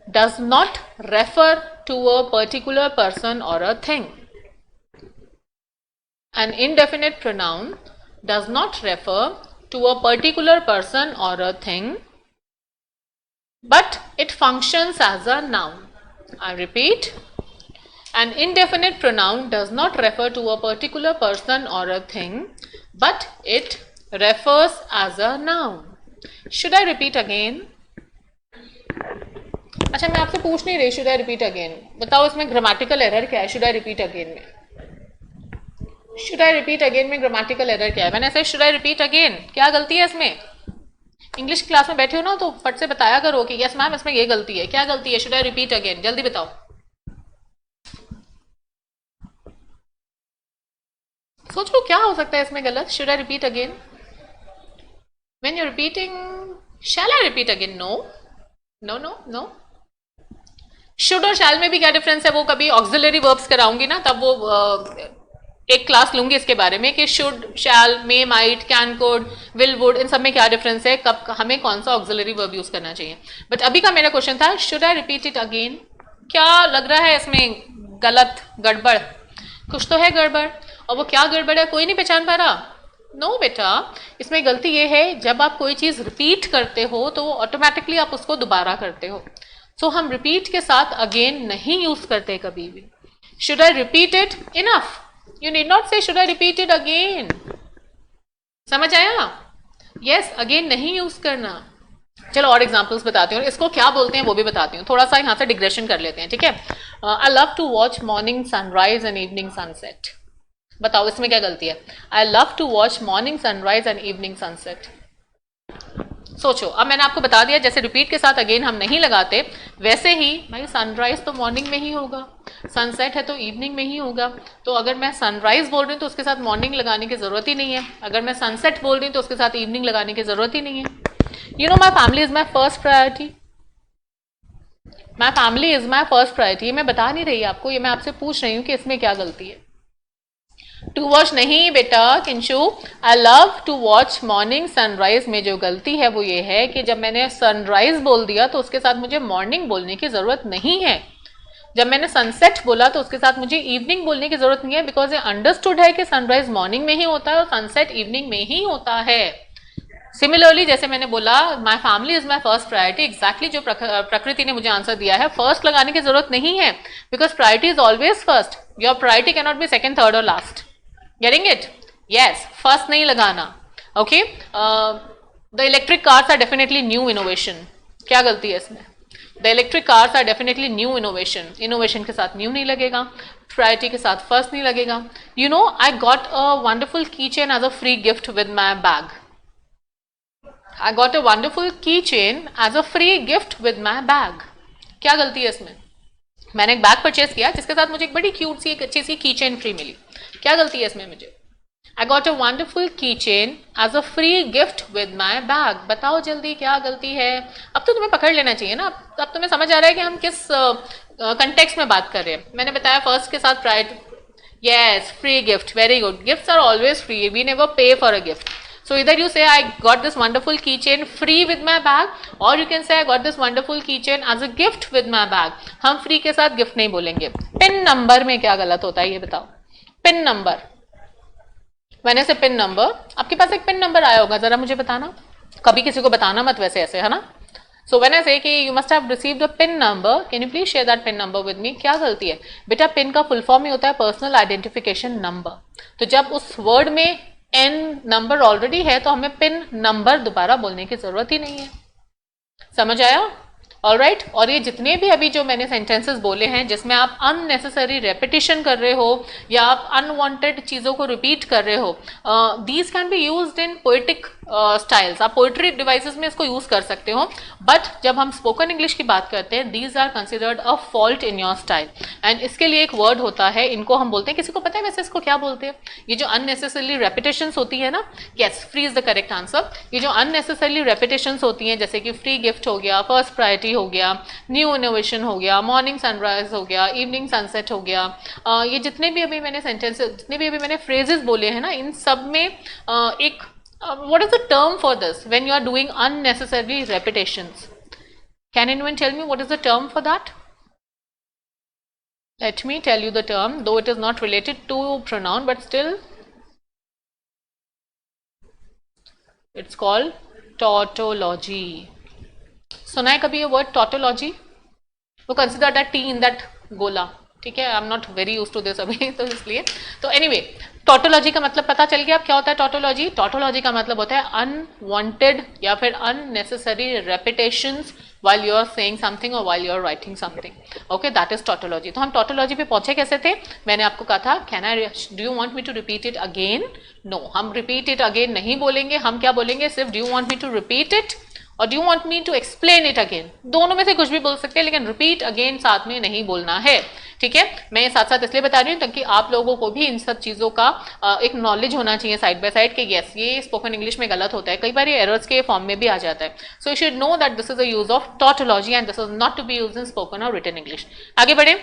does not refer to a particular person और a thing. An indefinite pronoun does not refer to a particular person or a thing, but it functions as a noun. I repeat, an indefinite pronoun does not refer to a particular person or a thing, but it refers as a noun. Should I repeat again? अच्छा, मैं आपसे पूछ नहीं रही should I repeat again, बताओ इसमें grammatical error क्या है should I repeat again में? Should I repeat again में ग्रामेटिकल एरर क्या है? मैंने ऐसे should I repeat again, क्या गलती है इसमें? इंग्लिश क्लास में बैठे हो ना तो फट से बताया करो कि यस मैम इसमें ये गलती है, क्या गलती है? should I repeat again, जल्दी बताओ। सोच लो क्या हो सकता है इसमें गलत। should I repeat again? When you're repeating, shall I repeat again? No, no, no, no. should और shall में भी क्या डिफरेंस है? वो कभी ऑक्सिलरी वर्ब्स कराऊंगी ना, तब वो एक क्लास लूंगी इसके बारे में कि should, shall, may, might, can, could, will, would, इन सब में क्या डिफरेंस है, कब हमें कौन सा ऑक्सिलरी वर्ब यूज करना चाहिए। बट अभी का मेरा क्वेश्चन था should I repeat it again. क्या लग रहा है इसमें गलत, गड़बड़? कुछ तो है गड़बड़, और वो क्या गड़बड़ है कोई नहीं पहचान पा रहा? नो बेटा, इसमें गलती ये है जब आप कोई चीज रिपीट करते हो तो ऑटोमेटिकली आप उसको दोबारा करते हो। सो हम रिपीट के साथ अगेन नहीं यूज करते कभी भी। Should I repeat it, enough, you need not say should I repeat it again। समझ आया? yes, again नहीं यूज करना। चलो और एग्जांपल्स बताती हूँ, इसको क्या बोलते हैं वो भी बताती हूँ। थोड़ा सा यहाँ से डिग्रेशन कर लेते हैं, ठीक है। I love to watch morning sunrise and evening sunset. बताओ इसमें क्या गलती है? I love to watch morning sunrise and evening sunset. सोचो, अब मैंने आपको बता दिया जैसे रिपीट के साथ अगेन हम नहीं लगाते, वैसे ही भाई सनराइज तो मॉर्निंग में ही होगा, सनसेट है तो इवनिंग में ही होगा। तो अगर मैं सनराइज बोल रही हूँ तो उसके साथ मॉर्निंग लगाने की जरूरत ही नहीं है, अगर मैं सनसेट बोल रही हूँ तो उसके साथ इवनिंग लगाने की जरूरत ही नहीं है। You know my family is my first priority. My family is my first priority, ये मैं बता नहीं रही आपको, ये मैं आपसे पूछ रही हूँ कि इसमें क्या गलती है। टू वॉच नहीं बेटा Kinshu, I love to watch morning sunrise में जो गलती है वो ये है कि जब मैंने सनराइज बोल दिया तो उसके साथ मुझे मॉर्निंग बोलने की जरूरत नहीं है। जब मैंने सनसेट बोला तो उसके साथ मुझे इवनिंग बोलने की जरूरत नहीं है, बिकॉज ये अंडरस्टूड है कि सनराइज मॉर्निंग में ही होता है और सनसेट इवनिंग में ही होता है। सिमिलरली जैसे मैंने बोला my family is my first priority, exactly जो प्रकृति ने मुझे आंसर दिया है, फर्स्ट लगाने की जरूरत नहीं है, because priority is always first, your priority can not be second, third और last. Getting it? Yes, first नहीं लगाना। Okay, the electric cars are definitely new innovation, क्या गलती है इसमें? The electric cars are definitely new innovation, innovation के साथ new नहीं लगेगा, प्रायोरिटी के साथ फर्स्ट नहीं लगेगा। You know I got a wonderful key chain as a free gift with my bag, I got a wonderful key chain as a free gift with my bag, क्या गलती है इसमें? मैंने एक बैग परचेस किया जिसके साथ मुझे एक बड़ी क्यूट सी एक अच्छी सी की चेन फ्री मिली, क्या गलती है इसमें मुझे? I got a wonderful keychain as a free gift with my bag, बताओ जल्दी क्या गलती है? अब तो तुम्हें पकड़ लेना चाहिए ना, अब तुम्हें समझ आ रहा है कि हम किस कंटेक्स्ट में बात कर रहे हैं। मैंने बताया फर्स्ट के साथ pride, yes, free gift, very good, gifts are always free, we never pay for a gift. So either you say I got this wonderful keychain free with my bag, or you can say I got this wonderful keychain as a gift with my bag. हम free के साथ gift नहीं बोलेंगे। Pin number में क्या गलत होता है ये बताओ? पिन नंबर, मैंने से पिन नंबर, आपके पास एक पिन नंबर आया होगा, जरा मुझे बताना, कभी किसी को बताना मत वैसे ऐसे, है ना? सो व्हेन आई से कि you must have received a pin number, can you please share that pin number with me, क्या गलती है बेटा? पिन का फुल फॉर्म ही होता है पर्सनल आइडेंटिफिकेशन नंबर, तो जब उस वर्ड में एन नंबर ऑलरेडी है तो हमें पिन नंबर दोबारा बोलने की जरूरत ही नहीं है। समझ आया? ऑलराइट, और ये जितने भी अभी जो मैंने सेंटेंसेस बोले हैं जिसमें आप अननेसेसरी रेपिटेशन कर रहे हो या आप अनवांटेड चीज़ों को रिपीट कर रहे हो, these can be used in poetic styles, आप पोइट्री डिवाइसेस में इसको यूज कर सकते हो, बट जब हम स्पोकन इंग्लिश की बात करते हैं these are considered a fault in your style, and इसके लिए एक वर्ड होता है, इनको हम बोलते हैं, किसी को पता है वैसे इसको क्या बोलते हैं? ये जो अननेसेसरली रेपिटेशंस होती है ना, yes, free is the correct answer. ये जो अननेसेसरली रेपिटेशंस होती हैं जैसे कि फ्री गिफ्ट हो गया, फर्स्ट प्रायोरिटी हो गया, न्यू इनोवेशन हो गया, मॉर्निंग सनराइज हो गया, इवनिंग सनसेट हो गया, ये जितने भी अभी मैंने सेंटेंसेस, जितने भी अभी मैंने फ्रेजेस बोले हैं ना, इन सब में एक what is the term for this when you are doing unnecessary repetitions? Can anyone tell me what is the term for that? Let me tell you the term, though it is not related to pronoun, but still it's called tautology. सुना है कभी ये word tautology? So consider that T in that गोला, ठीक है? I am not very use to this अभी, तो इसलिए, तो एनीवे, टॉटोलॉजी का मतलब पता चल गया अब क्या होता है टॉटोलॉजी? टॉटोलॉजी का मतलब होता है अनवांटेड या फिर unnecessary repetitions while you are saying something or while you are writing something. Okay, that is tautology. तो हम tautology पे पहुंचे कैसे थे? मैंने आपको कहा था do you want me to repeat it again? No, हम repeat it again नहीं बोलेंगे, हम क्या बोलेंगे? सिर्फ do you want me to repeat it और do you want me to explain it again? दोनों में से कुछ भी बोल सकते हैं, लेकिन repeat again साथ में नहीं बोलना है, ठीक है? मैं ये साथ साथ इसलिए बता रही हूँ ताकि आप लोगों को भी इन सब चीज़ों का एक नॉलेज होना चाहिए साइड बाय साइड कि यस, ये स्पोकन इंग्लिश में गलत होता है, कई बार ये एरर्स के फॉर्म में भी आ जाता है। So you should know that this is a use of tautology and this is not to be used in spoken और रिटन इंग्लिश। आगे बढ़े।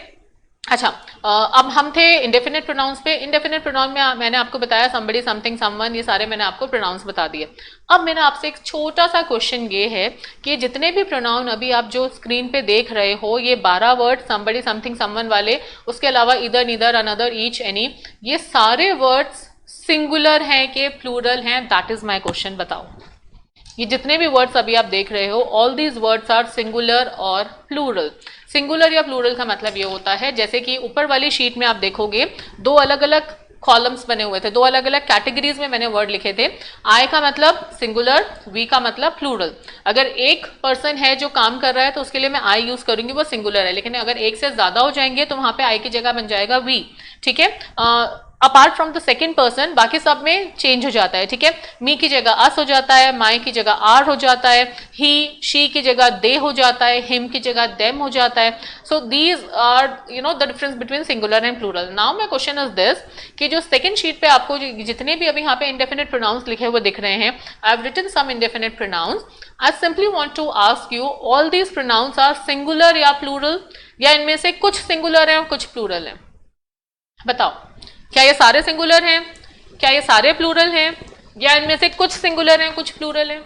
अच्छा, अब हम थे इंडेफिनिट प्रोनाउंस पे। इंडेफिनिट प्रोनाउन में मैंने आपको बताया समबडी, समथिंग, समवन, ये सारे मैंने आपको प्रोनाउंस बता दिए। अब मेरा आपसे एक छोटा सा क्वेश्चन ये है कि जितने भी प्रोनाउन अभी आप जो स्क्रीन पे देख रहे हो, ये 12 वर्ड समबडी, समथिंग, समवन वाले, उसके अलावा इधर, नीदर, अनदर, ईच, एनी, ये सारे वर्ड्स सिंगुलर हैं कि प्लूरल हैं? That is my question. बताओ, ये जितने भी वर्ड्स अभी आप देख रहे हो, all these words are singular और प्लूरल। सिंगुलर या प्लूरल का मतलब ये होता है, जैसे कि ऊपर वाली शीट में आप देखोगे दो अलग अलग कॉलम्स बने हुए थे, दो अलग अलग कैटेगरीज में मैंने वर्ड लिखे थे। आई का मतलब सिंगुलर, वी का मतलब प्लूरल। अगर एक पर्सन है जो काम कर रहा है तो उसके लिए मैं आई यूज करूंगी, वो सिंगुलर है, लेकिन अगर एक से ज्यादा हो जाएंगे तो वहां पे आई की जगह बन जाएगा वी, ठीक है? Apart from the second person बाकी सब में चेंज हो जाता है, ठीक है। मी की जगह अस हो जाता है, माई की जगह आर हो जाता है, ही शी की जगह दे हो जाता है, हिम की जगह देम हो जाता है। So these are the difference between singular and plural. Now my question is this कि जो सेकंड शीट पे आपको जितने भी अभी यहाँ पे इंडेफिनिट प्रोनाउंस लिखे हुए दिख रहे हैं, I have written some indefinite pronouns. I simply want to ask you, all these pronouns are singular या प्लूरल, या इनमें से कुछ सिंगुलर है और कुछ प्लूरल है? बताओ, क्या ये सारे सिंगुलर हैं, क्या ये सारे प्लूरल हैं, या इनमें से कुछ सिंगुलर हैं कुछ प्लूरल हैं?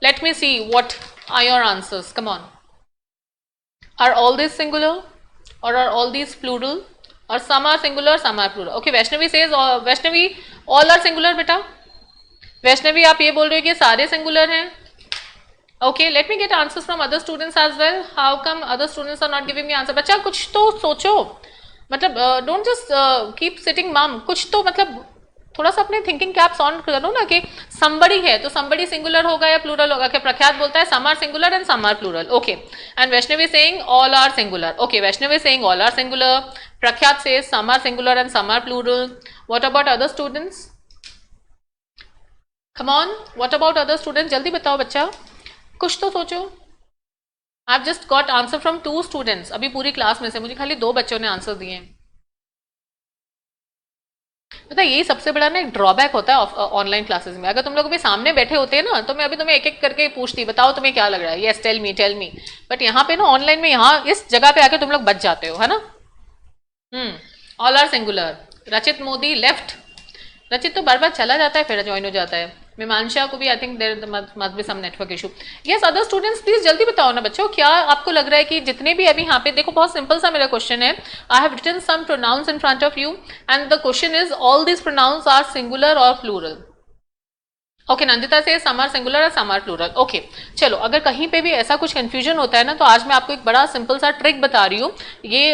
Let me see what are your answers, come on. Are all this singular और आर ऑल दिस प्लूरल, और some are singular some are plural? Okay, Vaishnavi says, Vaishnavi all are singular. बेटा वैष्णवी आप ये बोल रहे हो कि सारे सिंगुलर हैं? Okay, let me get answers from other students as well. How come other students are not giving me answer? बच्चा कुछ तो सोचो, मतलब डोंट जस्ट कीप सिटिंग मम, कुछ तो मतलब थोड़ा सा अपने थिंकिंग कैप्स ऑन करो ना, कि somebody है तो somebody सिंगुलर होगा या प्लूरल होगा? क्या प्रख्यात बोलता है some are singular and some are plural? Okay, and Vaishnavi saying all are singular. Okay, Vaishnavi saying all are singular. प्रख्यात says some are singular and some are plural. What about other students? Come on, what about other students? जल्दी बताओ बच्चा, कुछ तो सोचो। I have just got answer from 2 students, अभी पूरी class में से मुझे खाली 2 बच्चों ने आंसर दिए हैं। पता है यही सबसे बड़ा ना एक ड्रॉबैक होता है ऑनलाइन क्लासेस में। अगर तुम लोग भी सामने बैठे होते हैं ना, तो मैं अभी तुम्हें एक एक करके पूछती, बताओ तुम्हें क्या लग रहा है, यस टेल मी। बट यहाँ पे ना ऑनलाइन में, यहाँ इस जगह पे आके तुम लोग बच जाते हो, है ना। All are singular. Rachit Modi left. रचित तो बार बार चला जाता है फिर ज्वाइन हो जाता है। मीमांशा को भी I think there must be some network issue. Yes other students please जल्दी बताओ ना बच्चों, क्या आपको लग रहा है कि जितने भी अभी यहाँ पे देखो, बहुत सिंपल सा मेरा क्वेश्चन है। I have written some pronouns in front of you and the question is all this pronouns are singular और plural? Okay, Nandita says some are singular और सम आर प्लूरल। ओके, चलो अगर कहीं पे भी ऐसा कुछ कंफ्यूजन होता है ना, तो आज मैं आपको एक बड़ा सिंपल सा ट्रिक बता रही हूँ, ये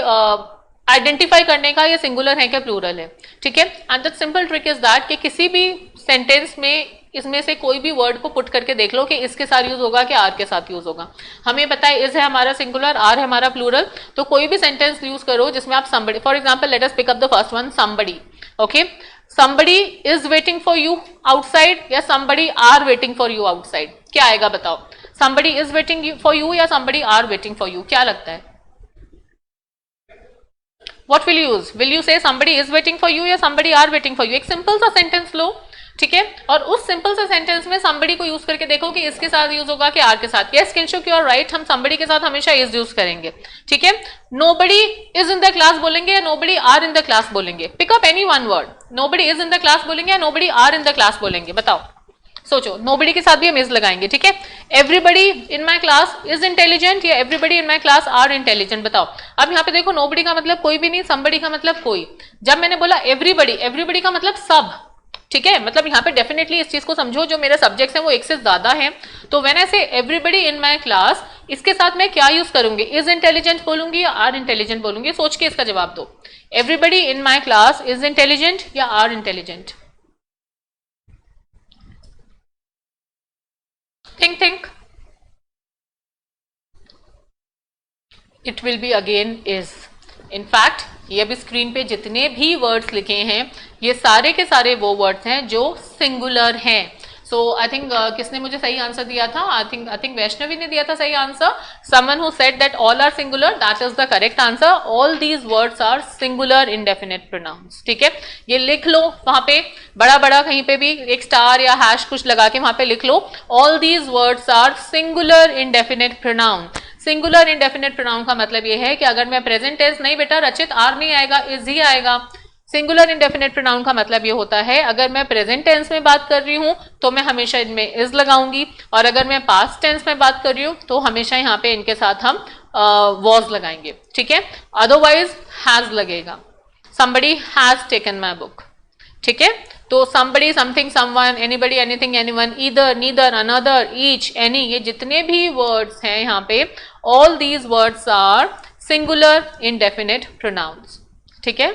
आइडेंटिफाई करने का, ये सिंगुलर है क्या प्लूरल है, ठीक है। And that simple trick is that कि किसी भी सेंटेंस में इसमें से कोई भी वर्ड को पुट करके देख लो कि इसके साथ यूज होगा कि आर के साथ यूज होगा। हमें पता है इज है हमारा सिंगुलर, आर है हमारा प्लूरल, तो कोई भी सेंटेंस यूज करो जिसमें आप somebody, for example let us pick up the first one, somebody. Okay, somebody is waiting for you outside या somebody are waiting for you outside? क्या आएगा बताओ? somebody is waiting for you या somebody are waiting for you? क्या लगता है? What will you use? Will you say somebody is waiting for you या somebody are waiting for you? एक simple सा सेंटेंस लो, ठीक है, और उस सिंपल सा सेंटेंस में somebody को यूज करके देखो कि इसके साथ यूज होगा कि आर के साथ। Yes Kinshuk you are right, हम somebody के साथ हमेशा is यूज करेंगे, ठीक है। nobody is in the class बोलेंगे या nobody are in the class बोलेंगे? Pick up any one word, nobody is in the class बोलेंगे या nobody are in the class बोलेंगे? बताओ, सोचो। nobody के साथ भी हम is लगाएंगे, ठीक है। everybody in my class is intelligent या everybody in my class are intelligent? बताओ। अब यहाँ पे देखो, nobody का मतलब कोई भी नहीं, somebody का मतलब कोई। जब मैंने बोला everybody का मतलब सब, ठीक है, मतलब यहाँ पे डेफिनेटली इस चीज को समझो, जो मेरे सब्जेक्ट्स हैं वो एक से ज्यादा हैं, तो व्हेन आई से एवरीबडी इन माय क्लास, इसके साथ मैं क्या यूज करूंगी? इज इंटेलिजेंट बोलूंगी या आर इंटेलिजेंट बोलूंगी? सोच के इसका जवाब दो। Everybody in my class is intelligent या are intelligent? Think. It will be again is. In fact ये अभी स्क्रीन पे जितने भी वर्ड्स लिखे हैं, ये सारे के सारे वो वर्ड्स हैं जो सिंगुलर हैं। सो आई थिंक किसने मुझे सही आंसर दिया था? आई थिंक वैष्णवी ने दिया था सही answer. Someone who said that all are singular, that is the correct answer. All these words are singular indefinite pronouns, ठीक है। ये लिख लो वहां पे बड़ा बड़ा, कहीं पे भी एक स्टार या हैश कुछ लगा के वहां पे लिख लो, all these words are singular indefinite pronoun. Singular indefinite pronoun का मतलब ये है कि अगर मैं प्रेजेंट टेंस, नहीं बेटा रचित आर नहीं आएगा, इज ही आएगा। सिंगुलर इंडेफिनिट प्रोनाउन का मतलब ये होता है अगर मैं प्रेजेंट टेंस में बात कर रही हूं तो मैं हमेशा इनमें इज लगाऊंगी, और अगर मैं पास्ट टेंस में बात कर रही हूं तो हमेशा यहाँ पे इनके साथ हम वॉज लगाएंगे, ठीक है। अदरवाइज हैज लगेगा। somebody has taken my book, ठीक है। तो somebody, something, someone, anybody, anything, anyone, either, neither, another, each, any, ये जितने भी words हैं यहाँ पे, all these words are singular indefinite pronouns, ठीक है।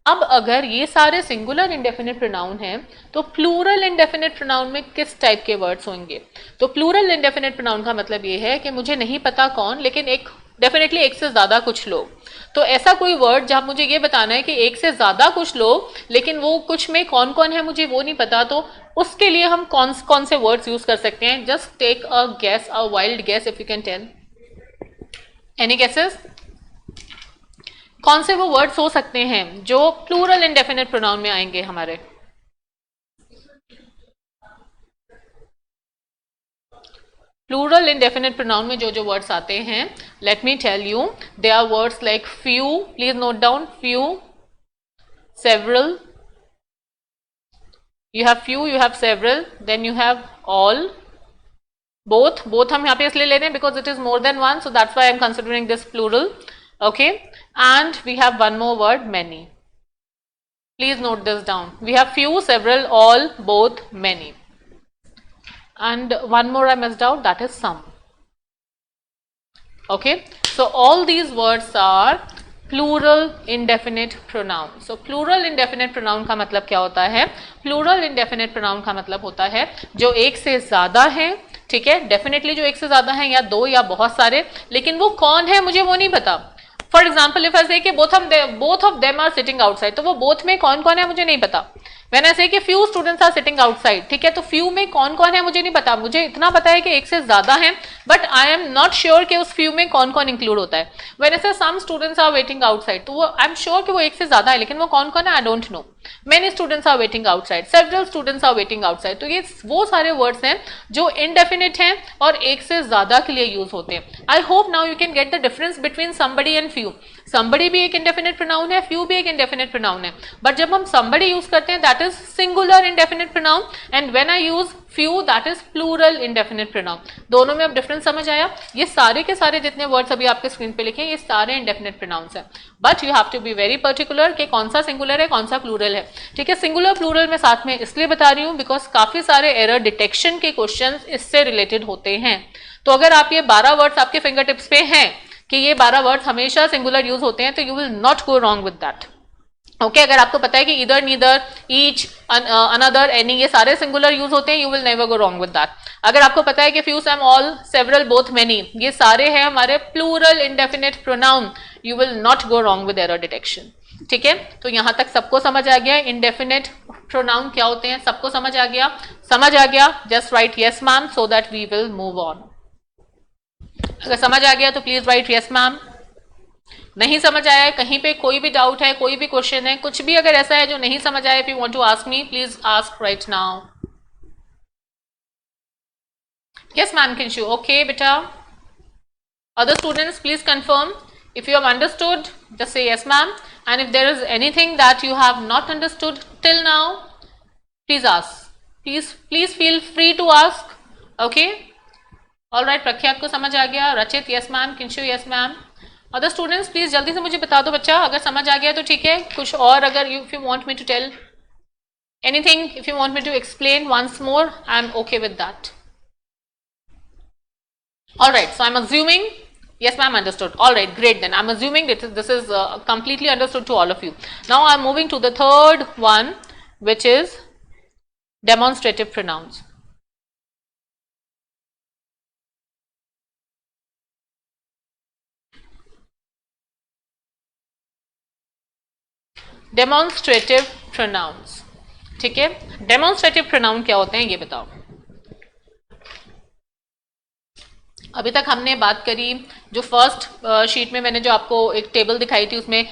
अब अगर ये सारे सिंगुलर इंडेफिनिट प्रोनाउन हैं, तो प्लूरल इंडेफिनिट प्रोनाउन में किस टाइप के वर्ड्स होंगे? तो प्लूरल इंडेफिनिट प्रोनाउन का मतलब ये है कि मुझे नहीं पता कौन, लेकिन एक डेफिनेटली एक से ज्यादा कुछ लोग। तो ऐसा कोई वर्ड जहां मुझे ये बताना है कि एक से ज्यादा कुछ लोग, लेकिन वो कुछ में कौन कौन है मुझे वो नहीं पता, तो उसके लिए हम कौन कौन से वर्ड्स यूज कर सकते हैं? Just take a guess, a wild guess if you can tell. Any guesses? कौन से वो वर्ड्स हो सकते हैं जो प्लूरल इंडेफिनिट प्रोनाउन में आएंगे हमारे? प्लूरल इंडेफिनिट प्रोनाउन में जो जो वर्ड्स आते हैं, let me tell you, they are words like few, please note down, few, several, you have few, you have several, then you have all, both हम यहाँ पे इसलिए ले रहे हैं because it is more than one, so that's why I'm considering this plural, okay, and we have one more word, many. Please note this down. We have few, several, all, both, many, and one more I missed out, that is some. Okay, so all these words are plural indefinite pronoun. So plural indefinite pronoun का मतलब क्या होता है? Plural indefinite pronoun का मतलब होता है जो एक से ज्यादा है, ठीक है, डेफिनेटली जो एक से ज्यादा है, या दो या बहुत सारे, लेकिन वो कौन है मुझे वो नहीं पता। For example if I say कि both of them are sitting outside, तो वो बोथ में कौन कौन है मुझे नहीं पता। व्हेन आई से कि few students are sitting outside, ठीक है, तो फ्यू में कौन कौन है मुझे नहीं पता, मुझे इतना पता है कि एक से ज्यादा है, but I am not sure कि उस फ्यू में कौन कौन इंक्लूड होता है। When I say some students are waiting outside, तो वो आई एम श्योर कि वो एक से ज्यादा है, लेकिन वो कौन कौन है I don't know. Many students are waiting outside, several students are waiting outside, तो ये वो सारे वर्ड्स हैं जो इनडेफिनिट हैं और एक से ज्यादा के लिए यूज होते हैं। I hope now you can get the difference between somebody and few. Somebody भी एक इंडेफिनिट प्रोनाउन है, फ्यू भी एक इंडेफिनिट प्रोनाउन है, बट जब हम समबडी यूज करते हैं that is singular indefinite pronoun, and when I use few that is plural indefinite pronoun. दोनों में अब डिफरेंस समझ आया? ये सारे के सारे जितने वर्ड्स अभी आपके स्क्रीन पे लिखे हैं ये सारे इंडेफिनिट प्रोनाउंस हैं, but you have to be very particular कि कौन सा सिंगुलर है कौन सा प्लूरल है, ठीक है। सिंगुलर प्लूरल में साथ में इसलिए बता रही हूँ बिकॉज काफी सारे एरर डिटेक्शन के क्वेश्चंस इससे रिलेटेड होते हैं। तो अगर आप ये 12 वर्ड्स आपके फिंगर टिप्स पे हैं कि ये 12 वर्ड्स हमेशा सिंगुलर यूज होते हैं, तो you will not go wrong with that. Okay, अगर आपको पता है कि इधर, नीदर, ईच, अनदर, एनी, ये सारे सिंगुलर यूज होते हैं, you will never go wrong with that. अगर आपको पता है कि few, some, all, several, both, many, ये सारे हैं हमारे plural indefinite pronoun, you will not go wrong with error detection, ठीक है। तो यहां तक सबको समझ आ गया इंडेफिनिट प्रोनाउन क्या होते हैं, सबको समझ आ गया? समझ आ गया? Just right yes ma'am so that we will move on. अगर समझ आ गया तो प्लीज राइट यस मैम। नहीं समझ आया है, कहीं पे कोई भी डाउट है, कोई भी क्वेश्चन है, कुछ भी अगर ऐसा है जो नहीं समझ आया, if you want to ask me please ask right now. Yes ma'am Kinshu, okay बेटा। Other students please confirm if you have understood, just say yes ma'am, and if there is anything that you have not understood till now, please ask, please feel free to ask, okay? all right, प्रख्यात को समझ आ गया, रचित yes ma'am, किंशु yes ma'am, other students please जल्दी से मुझे बता दो बच्चा, अगर समझ आ गया तो ठीक है, कुछ और अगर if you want me to tell anything, if you want me to explain once more, I am okay with that. all right, so I'm assuming yes ma'am, understood. all right, great, then I'm assuming that this is completely understood to all of you. Now I'm moving to the third one, which is demonstrative pronouns. Demonstrative pronouns, ठीक है। Demonstrative pronoun क्या होते हैं ये बताओ। अभी तक हमने बात करी, जो फर्स्ट शीट में मैंने जो आपको एक टेबल दिखाई थी उसमें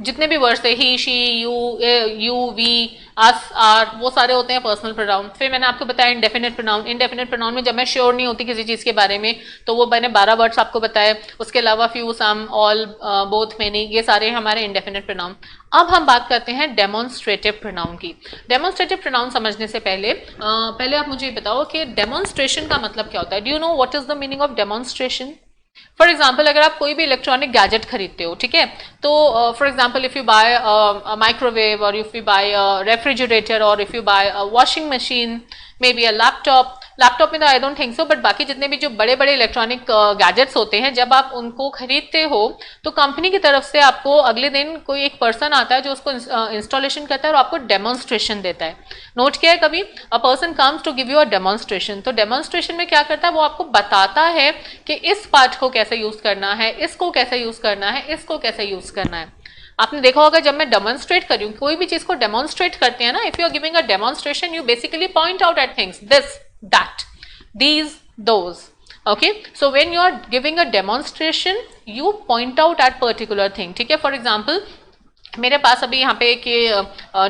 जितने भी वर्ड्स थे, he, she, you, we, us, are, वो सारे होते हैं पर्सनल प्रोनाउन। फिर मैंने आपको बताया इंडेफिनिट प्रोनाउन। इंडेफिनिट प्रोनाउन में जब मैं श्योर नहीं होती किसी चीज़ के बारे में तो वो मैंने 12 वर्ड्स आपको बताए। उसके अलावा few, some, all, both, many, ये सारे हमारे इंडेफिनिट प्रोनाउन। अब हम बात करते हैं डेमोन्स्ट्रेटिव प्रोनाउन की। डेमोन्स्ट्रेटिव प्रोनाउन समझने से पहले आप मुझे बताओ कि डेमोन्स्ट्रेशन का मतलब क्या होता है। Do you know what is the meaning of demonstration? For example अगर आप कोई भी इलेक्ट्रॉनिक गैजेट खरीदते हो, ठीक है, तो for example if you buy microwave और इफ यू बाय रेफ्रिजरेटर और if you buy washing machine, may be a laptop, laptop में तो I don't think so, but बाकी जितने भी जो बड़े बड़े इलेक्ट्रॉनिक गैजेट्स होते हैं, जब आप उनको खरीदते हो तो कंपनी की तरफ से आपको अगले दिन कोई एक पर्सन आता है जो उसको इंस्टॉलेशन करता है और आपको डेमोन्स्ट्रेशन देता है। नोट किया है कभी? A person comes to give you a demonstration. तो डेमोन्स्ट्रेशन में क्या करता है, वो आपको बताता है कि इस पार्ट को कैसे यूज करना है, इसको कैसे यूज करना है, इसको कैसे यूज करना है। आपने देखा होगा जब मैं डेमोन्स्ट्रेट कर रही हूँ, कोई भी चीज को डेमोन्स्ट्रेट करते हैं ना, if you are giving a demonstration you basically point out at things, this that these those, okay? So when you are giving a demonstration you point out at particular thing, ठीक है? For example मेरे पास अभी यहाँ पे एक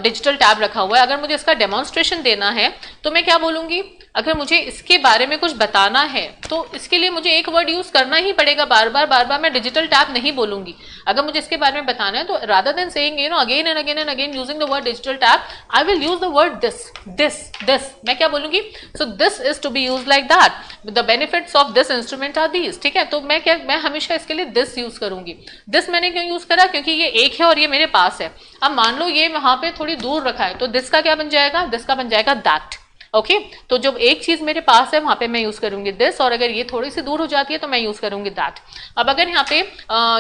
digital tab रखा हुआ है, अगर मुझे इसका डेमोन्स्ट्रेशन देना है तो मैं क्या बोलूंगी, अगर मुझे इसके बारे में कुछ बताना है तो इसके लिए मुझे एक वर्ड यूज करना ही पड़ेगा, बार बार मैं डिजिटल टैब नहीं बोलूंगी। अगर मुझे इसके बारे में बताना है तो rather than saying again and again using the word digital tab, I will use the word this this this. मैं क्या बोलूंगी, so this is to be use like that, the benefits of this instrument are these, ठीक है? तो मैं हमेशा इसके लिए दिस यूज करूंगी। दिस मैंने क्यों यूज करा, क्योंकि ये एक है और ये मेरे पास है। अब मान लो ये वहां पे थोड़ी दूर रखा है तो दिस का क्या बन जाएगा, दिस का बन जाएगा दैट, ओके? तो जब एक चीज मेरे पास है वहां पे मैं यूज करूंगी दिस, और अगर ये थोड़ी सी दूर हो जाती है तो मैं यूज करूंगी दैट। अब अगर यहाँ पे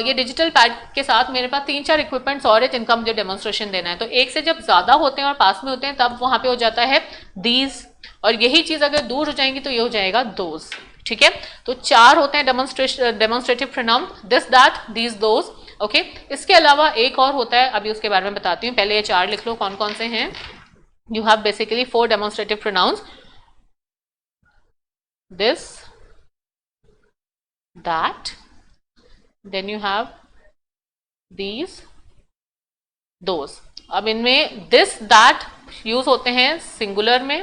ये डिजिटल पैड के साथ मेरे पास 3-4 इक्विपमेंट्स और है जिनका मुझे डेमोन्स्ट्रेशन देना है, तो एक से जब ज्यादा होते हैं और पास में होते हैं तब वहां पे हो जाता है दीज, और यही चीज अगर दूर हो जाएंगी तो ये हो जाएगा दोज, ठीक है? तो 4 होते हैं demonstrative pronoun, this that these those, okay? इसके अलावा एक और होता है, अभी उसके बारे में बताती हूँ, पहले ये 4 लिख लो कौन कौन से हैं। You have basically 4 demonstrative pronouns, this, that, then you have these, those। अब इनमें this that यूज होते हैं सिंगुलर में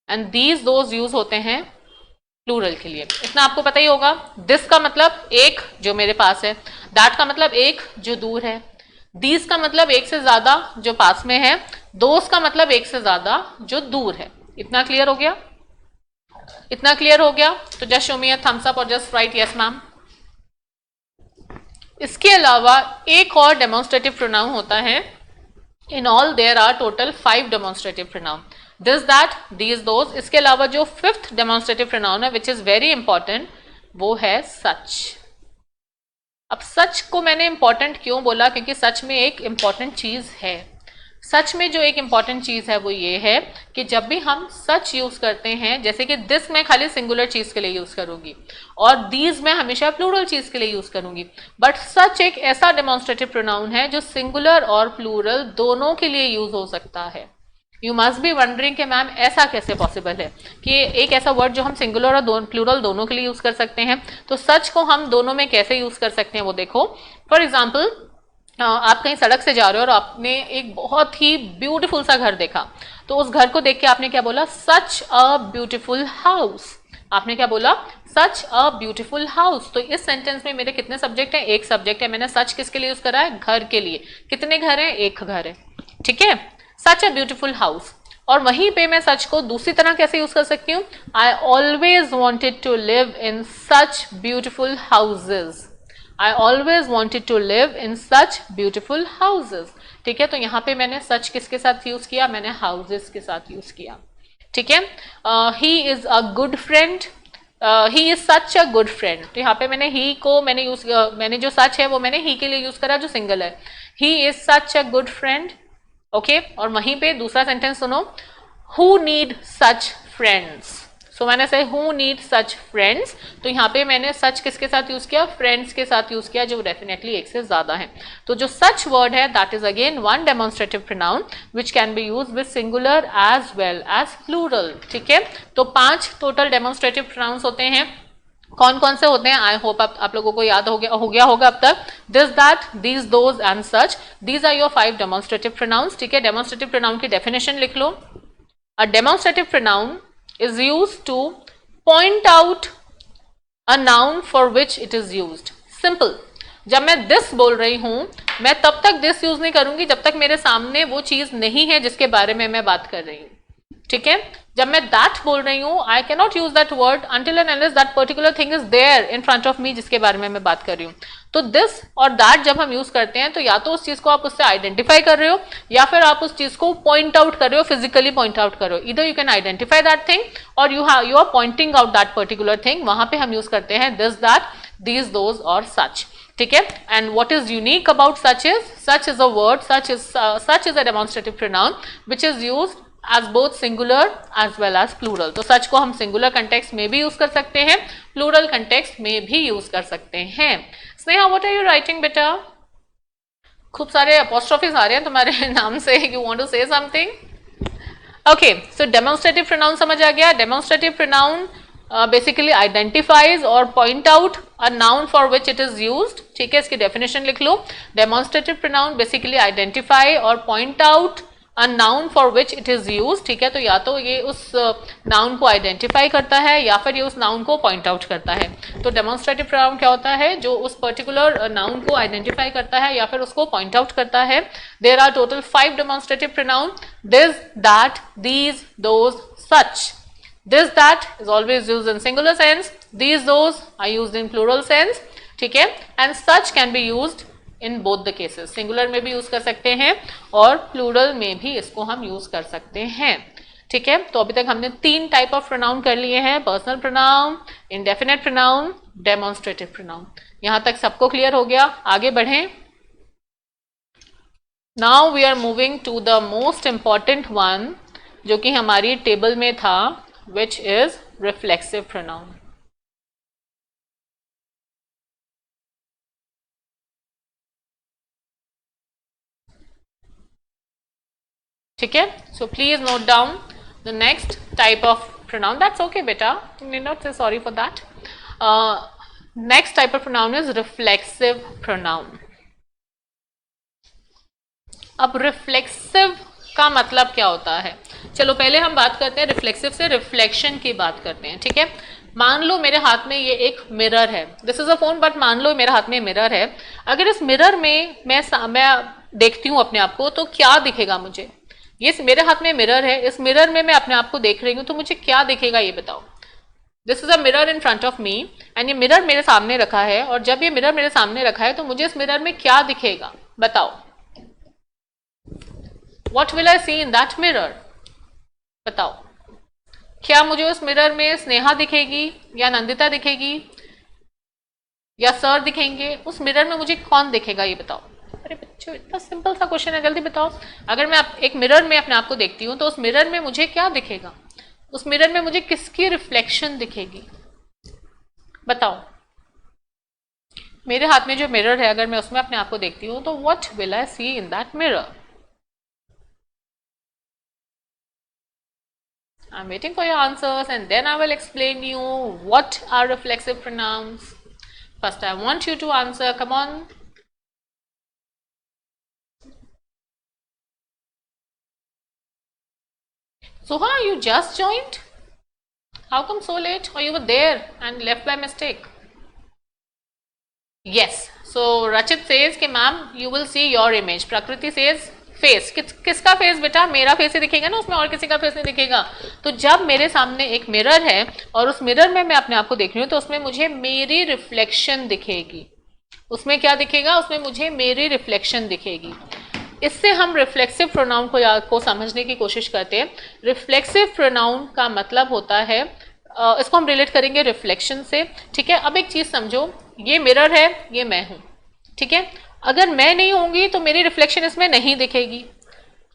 एंड these those यूज होते हैं प्लूरल के लिए। इतना आपको पता ही होगा। this का मतलब एक जो मेरे पास है, that का मतलब एक जो दूर है, दीज का मतलब एक से ज्यादा जो पास में है, दोस्त का मतलब एक से ज्यादा जो दूर है। इतना क्लियर हो गया? इतना क्लियर हो गया? तो just show me a thumbs up और जस्ट राइट यस मैम। इसके अलावा एक और डेमोन्स्ट्रेटिव प्रोनाउन होता है, in all there are total 5 demonstrative pronoun, this that these those. इसके अलावा जो 5th डेमोन्स्ट्रेटिव प्रोनाउन है विच इज वेरी इंपॉर्टेंट, वो है सच। अब सच को मैंने इंपॉर्टेंट क्यों बोला, क्योंकि सच में एक इंपॉर्टेंट चीज है। सच में जो एक इंपॉर्टेंट चीज है वो ये है कि जब भी हम सच यूज करते हैं, जैसे कि दिस मैं खाली सिंगुलर चीज के लिए यूज करूंगी और दीज मैं हमेशा प्लूरल चीज के लिए यूज करूंगी, बट सच एक ऐसा डेमोन्स्ट्रेटिव प्रोनाउन है जो सिंगुलर और प्लूरल दोनों के लिए यूज हो सकता है। यू मस्ट बी वंडरिंग कि मैम ऐसा कैसे पॉसिबल है कि एक ऐसा वर्ड जो हम सिंगुलर और प्लूरल दोनों के लिए यूज कर सकते हैं, तो सच को हम दोनों में कैसे यूज कर सकते हैं वो देखो। फॉर एग्जाम्पल आप कहीं सड़क से जा रहे हो और आपने एक बहुत ही ब्यूटीफुल सा घर देखा, तो उस घर को देख के आपने क्या बोला, सच अ ब्यूटीफुल हाउस। आपने क्या बोला, सच अ ब्यूटीफुल हाउस। तो इस सेंटेंस में मेरे कितने सब्जेक्ट हैं, एक सब्जेक्ट है। मैंने सच किसके लिए यूज करा है, घर के लिए। कितने घर हैं, एक घर है, ठीक है? सच अ ब्यूटीफुल हाउस। और वहीं पे मैं सच को दूसरी तरह कैसे यूज कर सकती हूँ, I always wanted to live in such beautiful houses. I always wanted to live in such beautiful houses, ठीक है? तो यहाँ पे मैंने सच किसके साथ यूज किया, मैंने हाउसेस के साथ यूज किया, ठीक है? He is a good friend, he is such a good friend। तो यहाँ पे मैंने he को मैंने जो सच है वो मैंने he के लिए यूज करा जो सिंगल है, he is such a good friend, okay? और वहीं पे दूसरा सेंटेंस सुनो, who need such friends। सो मैंने से who need such friends, तो यहाँ पे मैंने सच किसके साथ यूज किया, फ्रेंड्स के साथ यूज किया, जो डेफिनेटली एक से ज्यादा है। तो जो सच वर्ड है that is again one demonstrative pronoun which can be use with singular as well as plural, ठीक है? तो 5 टोटल डेमोन्स्ट्रेटिव प्रोनाउंस होते हैं। कौन कौन से होते हैं, आई होप आप लोगों को याद हो गया होगा अब तक। This that these those and such, these are your 5 demonstrative pronouns, ठीक है? डेमोन्स्ट्रेटिव प्रोनाउन की डेफिनेशन लिख लो। A demonstrative pronoun is used to point out a noun for which it is used। Simple। जब मैं this बोल रही हूं, मैं तब तक this यूज नहीं करूंगी जब तक मेरे सामने वो चीज नहीं है जिसके बारे में मैं बात कर रही हूं। ठीक है, जब मैं दैट बोल रही हूँ, I can not use that word until and unless that particular thing is there in front of me, जिसके बारे में मैं बात कर रही हूँ। तो दिस और दैट जब हम यूज करते हैं तो या तो उस चीज को आप उससे आइडेंटिफाई कर रहे हो या फिर आप उस चीज को पॉइंट आउट कर रहे हो, फिजिकली पॉइंट आउट कर रहे हो। इधर you can identify that thing और you are pointing out that particular thing. वहां पे हम यूज करते हैं दिस, दैट, दीज, दोज और सच, ठीक है। And what is unique about such is a word, such is a demonstrative pronoun which is used as both singular as well as plural। तो सच को हम सिंगुलर कंटेक्स्ट में भी यूज कर सकते हैं, प्लूरल कंटेक्स्ट में भी यूज कर सकते हैं। Sneha, what are you writing बेटा? खूब सारे अपॉस्ट्रोफीज आ रहे हैं तुम्हारे नाम से, you want to say something? Okay, so demonstrative pronoun समझ आ गया। डेमोन्स्ट्रेटिव प्रोनाउन बेसिकली आइडेंटिफाइज और point out a noun for which it is used, ठीक है। इसकी डेफिनेशन लिख लो। डेमोन्स्ट्रेटिव प्रोनाउन बेसिकली आइडेंटिफाई और point out a noun for which it is use, ठीक है। तो या तो ये उस नाउन को आइडेंटिफाई करता है या फिर ये उस नाउन को पॉइंट आउट करता है। तो डेमोन्स्ट्रेटिव प्रोनाउन क्या होता है? जो उस पर्टिकुलर नाउन को आइडेंटिफाई करता है या फिर उसको पॉइंट आउट करता है। There are total 5 demonstrative pronoun, this, that, these, those, such. This, that is always used in singular sense, these, those are used in plural sense, ठीक है। and such can be used in both the cases, singular में भी use कर सकते हैं और plural में भी इसको हम यूज कर सकते हैं, ठीक है। तो अभी तक हमने 3 टाइप ऑफ प्रोनाउन कर लिए हैं, personal pronoun, indefinite pronoun, demonstrative pronoun. यहां तक सबको क्लियर हो गया? आगे बढ़ें। Now we are moving to the most important one, जो कि हमारी टेबल में था, विच इज रिफ्लेक्सिव प्रोनाउन। ठीक है, so please note down the next type of pronoun. That's okay बेटा, यू नीड नॉट से sorry for that. Next type of pronoun is reflexive pronoun. अब रिफ्लेक्सिव का मतलब क्या होता है? चलो पहले हम बात करते हैं रिफ्लेक्सिव से रिफ्लेक्शन की बात करते हैं, ठीक है। मान लो मेरे हाथ में ये एक मिरर है, this is a phone, but मान लो मेरे हाथ में मिरर है। अगर इस मिरर में मैं देखती हूँ अपने आप को, तो क्या दिखेगा मुझे? ये मेरे हाथ में मिरर है, इस मिरर में मैं अपने आप को देख रही हूँ, तो मुझे क्या दिखेगा ये बताओ। This is a mirror in front of me and ये मिरर मेरे सामने रखा है, और जब ये मिरर मेरे सामने रखा है तो मुझे इस मिरर में क्या दिखेगा बताओ। What will I see in that mirror? बताओ, क्या मुझे उस मिरर में स्नेहा दिखेगी या नंदिता दिखेगी या सर दिखेंगे? उस मिरर में मुझे कौन दिखेगा ये बताओ। अरे बच्चों, इतना सिंपल सा क्वेश्चन है, जल्दी बताओ। अगर मैं एक मिरर में अपने आप को देखती हूँ तो उस मिरर में मुझे क्या दिखेगा? उस मिरर में मुझे किसकी रिफ्लेक्शन दिखेगी बताओ। मेरे हाथ में जो मिरर है, अगर मैं उसमें अपने आप को देखती हूँ तो what will I see in that mirror? I'm waiting for your answers and then I will explain you what are reflexive pronouns. First I want you to answer, come on. Suha, you just joined? How come so late? Or you were there and left by mistake? Yes. So Rachit says कि ma'am you will see your image. Prakriti says face. किसका face बेटा? मेरा face ही दिखेगा ना, उसमें और किसी का फेस नहीं दिखेगा। तो जब मेरे सामने एक मिरर है और उस मिरर में मैं अपने आप को देख रही हूँ तो उसमें मुझे मेरी रिफ्लेक्शन दिखेगी। उसमें क्या दिखेगा? उसमें मुझे मेरी रिफ्लेक्शन दिखेगी। इससे हम रिफ्लेक्सिव प्रोनाउन को समझने की कोशिश करते हैं। रिफ्लेक्सिव प्रोनाउन का मतलब होता है, इसको हम रिलेट करेंगे रिफ्लेक्शन से, ठीक है। अब एक चीज समझो, ये मिरर है, ये मैं हूं, ठीक है। अगर मैं नहीं होंगी तो मेरी रिफ्लेक्शन इसमें नहीं दिखेगी।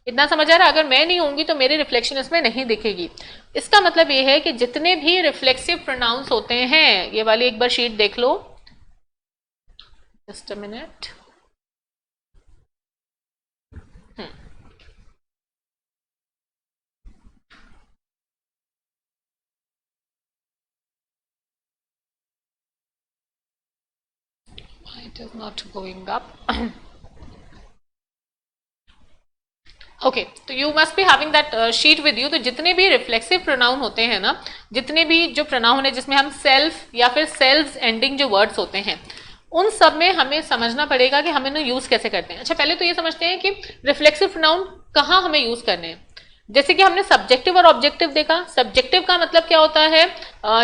इतना समझ आ रहा है? अगर मैं नहीं होंगी तो मेरी रिफ्लेक्शन इसमें नहीं दिखेगी। इसका मतलब ये है कि जितने भी रिफ्लेक्सिव प्रोनाउंस होते हैं, ये वाली एक बार शीट देख लो, just a minute. It is not going up. Okay, तो you must be having that sheet with you. तो जितने भी रिफ्लेक्सिव प्रोनाउन होते हैं ना, जितने भी जो प्रोनाउन है जिसमें हम सेल्फ या फिर सेल्फ एंडिंग जो वर्ड्स होते हैं, उन सब में हमें समझना पड़ेगा कि हम इन्हें यूज कैसे करते हैं। अच्छा, पहले तो ये समझते हैं कि रिफ्लेक्सिव प्रोनाउन कहाँ हमें यूज करने हैं। जैसे कि हमने सब्जेक्टिव और ऑब्जेक्टिव देखा। सब्जेक्टिव का मतलब क्या होता है,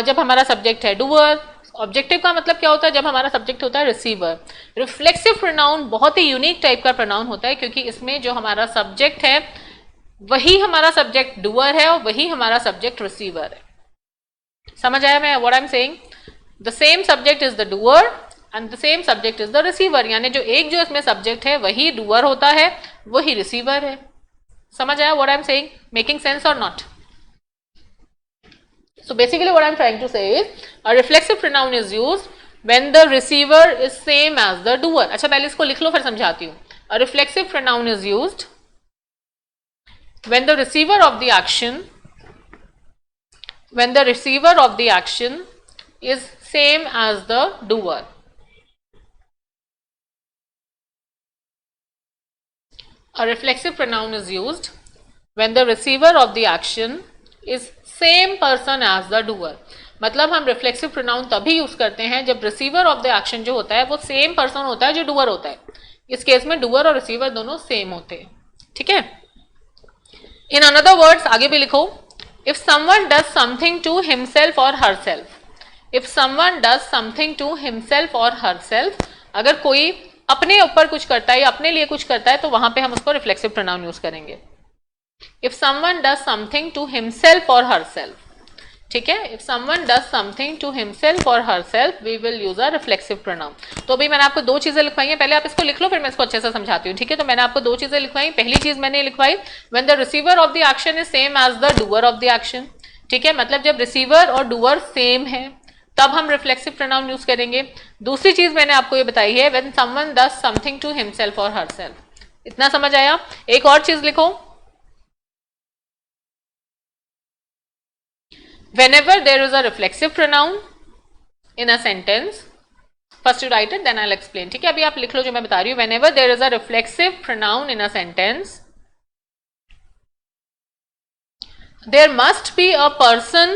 जब हमारा सब्जेक्ट है डूअर। ऑब्जेक्टिव का मतलब क्या होता है, जब हमारा सब्जेक्ट होता है रिसीवर। रिफ्लेक्सिव प्रोनाउन बहुत ही यूनिक टाइप का प्रोनाउन होता है, क्योंकि इसमें जो हमारा सब्जेक्ट है वही हमारा सब्जेक्ट डूअर है और वही हमारा सब्जेक्ट रिसीवर है। समझ आया मैं what I am saying? The same subject is the doer and the same subject is the receiver, यानी जो इसमें सब्जेक्ट है वही डूअर होता है, वही रिसीवर है। समझ आया what I am saying? Making sense और not? So basically what I am trying to say is a reflexive pronoun is used when the receiver is same as the doer. अच्छा पहले इसको लिख लो फिर समझाती हूँ। A reflexive pronoun is used when the receiver of the action is same as the doer. A reflexive pronoun is used when the receiver of the action is same person as the doer. मतलब हम reflexive pronoun तभी use करते हैं जब receiver of the action जो होता है वो सेम पर्सन होता है जो डूअर होता है। इस केस में डूअर और रिसीवर दोनों सेम होते हैं। ठीक है, इन अनदर वर्ड्स आगे भी लिखो, if someone does something to himself और herself, if someone does something to himself और हरसेल्फ, अगर कोई अपने ऊपर कुछ करता है या अपने लिए कुछ करता है तो वहां पे हम उसको रिफ्लेक्सिव प्रोनाउन यूज करेंगे। If someone does something to himself or herself, ठीक है, if someone does something to himself or herself, we will use a reflexive pronoun. तो अभी मैंने आपको दो चीजें लिखवाई हैं, पहले आप इसको लिख लो फिर मैं इसको अच्छे से समझाती हूँ। ठीक है, तो मैंने आपको दो चीजें लिखवाई। पहली चीज मैंने लिखवाई when the receiver of the action is same as the doer of the action। ठीक है, मतलब जब रिसीवर और डूअर सेम है तब हम रिफ्लेक्सिव प्रोनाउन यूज करेंगे। दूसरी चीज मैंने आपको ये बताई है when someone does something to himself or herself। इतना समझ आया? एक और चीज लिखो, whenever there is a reflexive pronoun in a sentence, first you write it then I'll explain। ठीक है, अभी आप लिख लो जो मैं बता रही हूँ। whenever there is a reflexive pronoun in a sentence, there must be a person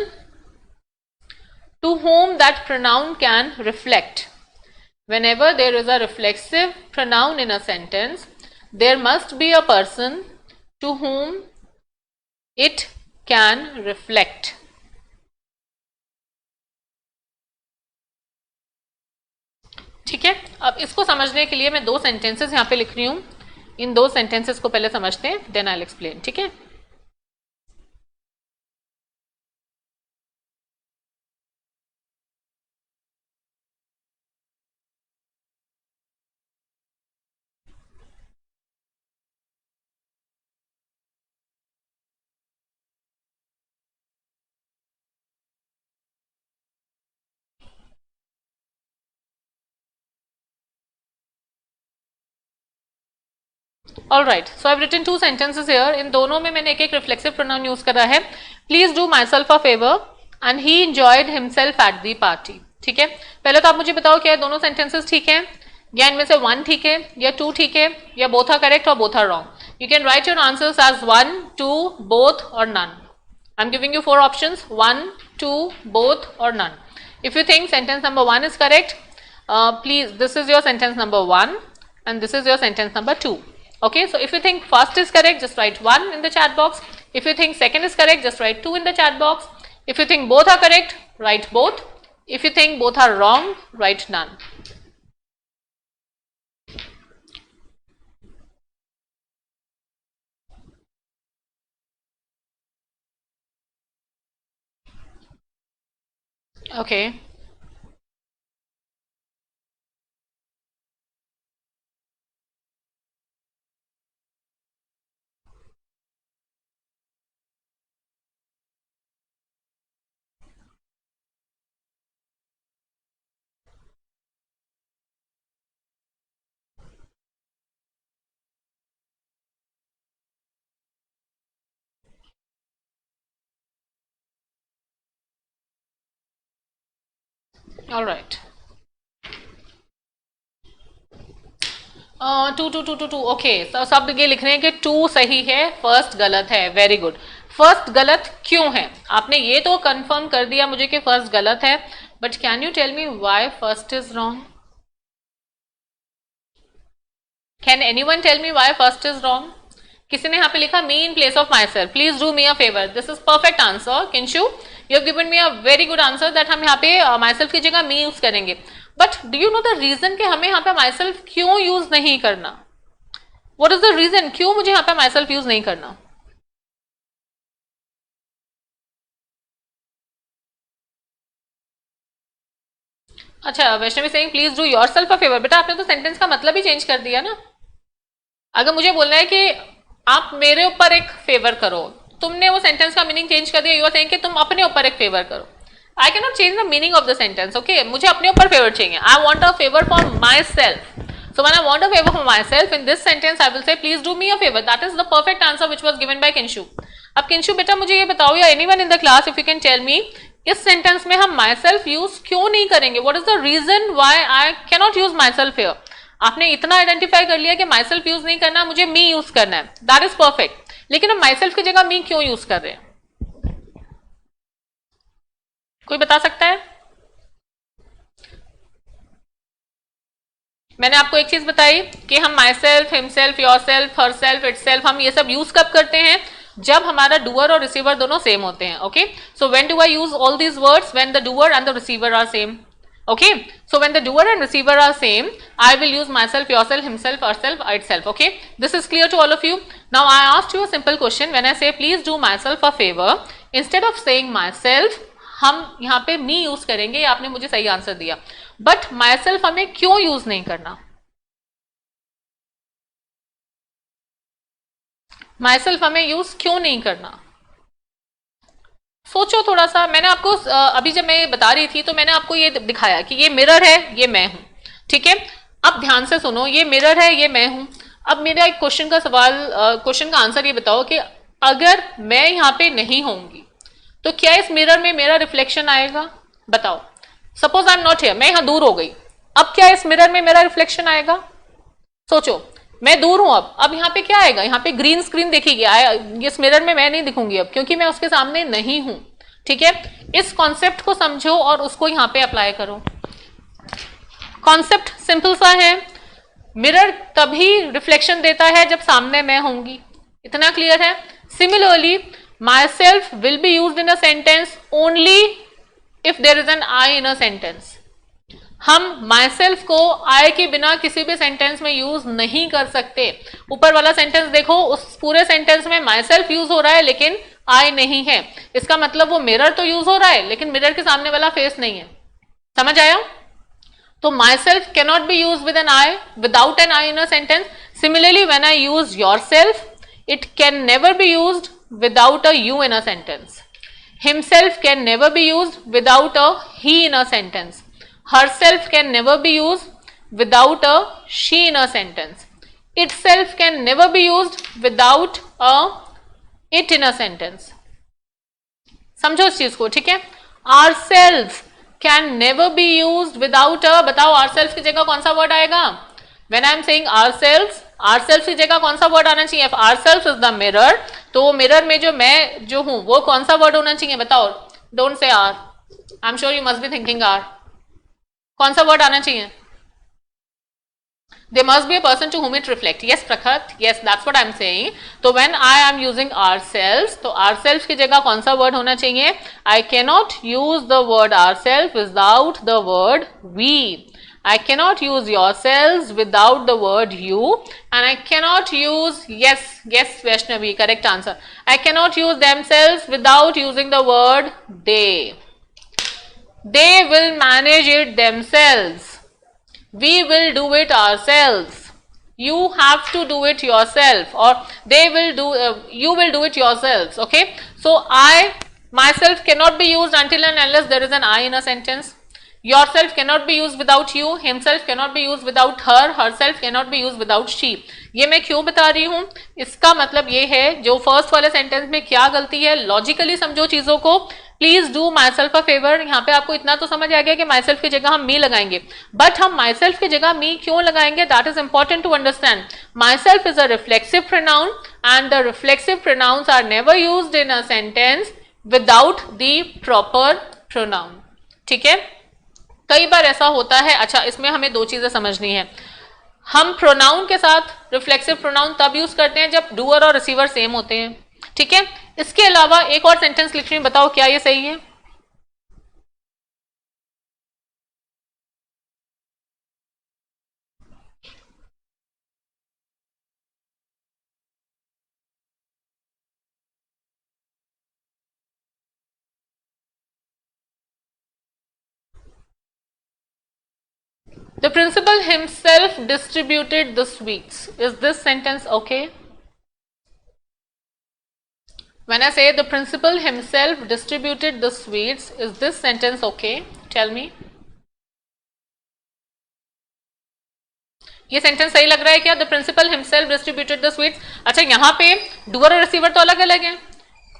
to whom that pronoun can reflect। whenever there is a reflexive pronoun in a sentence, there must be a person to whom it can reflect। ठीक है, अब इसको समझने के लिए मैं दो sentences यहाँ पे लिख रही हूँ। इन दो सेंटेंसेस को पहले समझते हैं, देन आई विल एक्सप्लेन। ठीक है, all right, so I have written two sentences here. इन दोनों में मैंने एक एक रिफ्लेक्सिव प्रोनाउन यूज करा है। Please do my self a favour and he enjoyed himself at the party. ठीक है, पहले तो आप मुझे बताओ क्या दोनों सेंटेंसेस ठीक है, या इनमें से वन ठीक है या टू ठीक है, या बोथ आर करेक्ट और both are wrong. You can write your answers as 1, 2, both और none. I am giving you 4 options, 1, 2, both और none. If you think sentence number 1 is correct, please this is your sentence number 1 and this is your sentence number 2. Okay, so if you think first is correct, just write 1 in the chat box. If you think second is correct, just write 2 in the chat box. If you think both are correct, write both. If you think both are wrong, write none. Okay. All right. 2, 2, 2, 2, 2. Okay, तो सब ये लिख रहे हैं कि 2 सही है, first गलत है। Very good. फर्स्ट गलत क्यों है? आपने ये तो कंफर्म कर दिया मुझे कि फर्स्ट गलत है, but can you tell me why first is wrong? Can anyone tell me why first is wrong? किसी ने यहाँ पे लिखा me in place of myself, please do me a favour, this is perfect answer Kinshu, you have given me a very good answer that हम यहाँ पे myself की जगह मी यूज करेंगे। But do you know the reason कि हमें यहाँ पे माई सेल्फ क्यों यूज नहीं करना? व्हाट इज द रीजन, क्यों मुझे यहाँ पे माई सेल्फ यूज नहीं करना? अच्छा, Vaishnavi saying please do yourself a favour. बेटा आपने तो सेंटेंस का मतलब ही चेंज कर दिया ना। अगर मुझे बोलना है कि आप मेरे ऊपर एक फेवर करो, तुमने वो सेंटेंस का मीनिंग चेंज कर दिया, यू आर सेइंग कि तुम अपने ऊपर एक फेवर करो। आई can not change the meaning of the sentence, okay? मुझे अपने ऊपर फेवर चाहिए, I want a favour for my self. So when I want a favor for myself, in this sentence I will say, please do me a favor. That is the perfect answer which was given by Kinshu. अब किंशु बेटा मुझे ये बताओ, या anyone in the class if you can tell me, इस sentence में हम myself use क्यों नहीं करेंगे? What is the reason why I cannot use myself here? आपने इतना आइडेंटिफाई कर लिया कि myself यूज नहीं करना, मुझे me यूज करना है, that is perfect. लेकिन हम myself की जगह me क्यों यूज कर रहे हैं? कोई बता सकता है? मैंने आपको एक चीज बताई कि हम my self, himself, your self, her self, it self, हम ये सब यूज कब करते हैं? जब हमारा डूअर और रिसीवर दोनों सेम होते हैं, okay? So when do I use all these words? When the doer and the receiver are same, okay? So when the doer and receiver are same, I will use myself, yourself, himself, herself, itself, okay? This is clear to all of you. Now I asked you a simple question. When I say please do myself a favor, instead of saying myself, हम यहाँ पे me use करेंगे, ये आपने मुझे सही answer दिया। But myself हमें क्यों यूज नहीं करना? myself हमें यूज क्यों नहीं करना? सोचो थोड़ा सा। मैंने आपको अभी जब मैं बता रही थी तो मैंने आपको ये दिखाया कि ये मिरर है, ये मैं हूं, ठीक है? अब ध्यान से सुनो, ये मिरर है, ये मैं हूं। अब मेरा एक क्वेश्चन का सवाल, क्वेश्चन का आंसर ये बताओ कि अगर मैं यहाँ पे नहीं होंगी तो क्या इस मिरर में मेरा रिफ्लेक्शन आएगा? बताओ। Suppose I am not here, मैं यहाँ दूर हो गई, अब क्या इस मिरर में मेरा रिफ्लेक्शन आएगा? सोचो, मैं दूर हूं, अब यहाँ पे क्या आएगा? यहाँ पे ग्रीन स्क्रीन दिखेगी, इस मिरर में मैं नहीं दिखूंगी अब, क्योंकि मैं उसके सामने नहीं हूं, ठीक है? इस कॉन्सेप्ट को समझो और उसको यहाँ पे अप्लाई करो। कॉन्सेप्ट सिंपल सा है, मिरर तभी रिफ्लेक्शन देता है जब सामने मैं होंगी, इतना क्लियर है? Similarly myself will be used in a sentence only if there is an I in a sentence. हम माई सेल्फ को आई के बिना किसी भी सेंटेंस में यूज नहीं कर सकते। ऊपर वाला सेंटेंस देखो, उस पूरे सेंटेंस में माई सेल्फ यूज हो रहा है लेकिन आई नहीं है। इसका मतलब वो मिरर तो यूज हो रहा है लेकिन मिरर के सामने वाला फेस नहीं है। समझ आया? तो myself can not be use with an I, without an I in a sentence. Similarly when I use yourself, it can never be used without a you in a sentence. Himself can never be used without a he in a sentence. Herself can never be used without a she in a sentence. Itself can never be used without a it in a sentence. समझो इस चीज को, ठीक है? Ourself can never be used without a, बताओ ourself की जगह कौन सा वर्ड आएगा? When I am saying ourselves, ourselves की जगह कौन सा वर्ड आना चाहिए? If ourselves is the mirror, तो मिरर में जो मैं जो हूं वो कौन सा वर्ड होना चाहिए? बताओ। Don't say are, I am sure you must be thinking are. कौन सा वर्ड आना चाहिए? There must be a person to whom it reflects. Yes, Prakhat. Yes, that's what I'm saying. तो when I am using ourselves, तो ourselves की जगह कौन सा word होना चाहिए? I cannot use the word ourselves without the word we. I cannot use yourselves without the word you, and I cannot use, yes, Vaishnavi, correct answer. I cannot use themselves without using the word they. They will manage it themselves. We will do it ourselves. You have to do it yourself, or they will do, you will do it yourselves, okay? So I, myself cannot be used until and unless there is an I in a sentence. Yourself cannot be used without you, himself cannot be used without her, herself cannot be used without she. ये मैं क्यों बता रही हूँ? इसका मतलब ये है, जो फर्स्ट वाले सेंटेंस में क्या गलती है, लॉजिकली समझो चीजों को। Please do my self a favour. यहाँ पे आपको इतना तो समझ आ गया कि माई सेल्फ की जगह हम मी लगाएंगे, बट हम माई सेल्फ की जगह मी क्यों लगाएंगे? That is important to understand. Myself is a reflexive pronoun and the reflexive pronouns are never used in a sentence without the proper pronoun, ठीक है? कई बार ऐसा होता है। अच्छा, इसमें हमें दो चीजें समझनी है। हम प्रोनाउन के साथ रिफ्लेक्सिव प्रोनाउन तब यूज करते हैं जब डूअर और रिसीवर सेम होते हैं, ठीक है। इसके अलावा एक और सेंटेंस लिख रही हूं, बताओ क्या ये सही है? The principal himself distributed the sweets. Is this sentence okay? When I say the principal himself distributed the sweets, is this sentence okay? Tell me. ये सेंटेंस सही लग रहा है क्या? The principal himself distributed the sweets. अच्छा, यहाँ पे doer और रिसीवर तो अलग अलग है।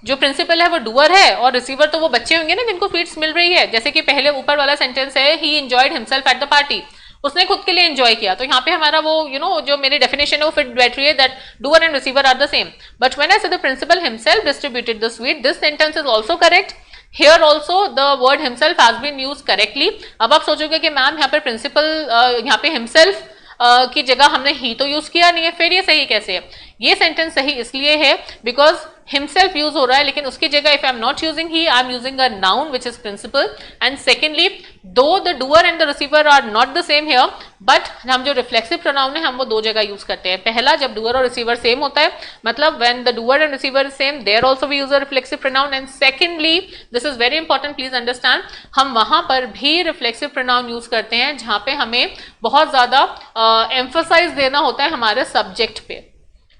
जो प्रिंसिपल है वो डूअर है और रिसीवर तो वो बच्चे होंगे ना जिनको स्वीट्स मिल रही है। जैसे कि पहले ऊपर वाला सेंटेंस है, ही enjoyed himself at the party, उसने खुद के लिए एंजॉय किया। तो यहाँ पे हमारा वो जो मेरी डेफिनेशन है वो फिट बैठ रही है, that doer and receiver are the same. But when I say the principal himself distributed the sweet, this sentence is also correct. Here also the word himself has been used correctly. अब आप सोचोगे कि ma'am यहाँ पे principal यहाँ पे himself की जगह हमने ही तो यूज किया नहीं है, फिर ये सही कैसे है? ये सेंटेंस सही इसलिए है बिकॉज हिमसेल्फ यूज हो रहा है, लेकिन उसकी जगह if I am not using he, I am using a noun which is principal. And secondly, though the doer and the receiver are not the same here, but हम जो reflexive pronoun है हम वो दो जगह यूज करते हैं। पहला, जब डूअर और रिसीवर सेम होता है, मतलब when the doer and receiver is same, there also we use a reflexive pronoun. And secondly, this is very important, please understand, हम वहां पर भी रिफ्लेक्सिव प्रोनाउन यूज करते हैं जहां पे हमें बहुत ज्यादा एम्फसाइज देना होता है हमारे सब्जेक्ट पे।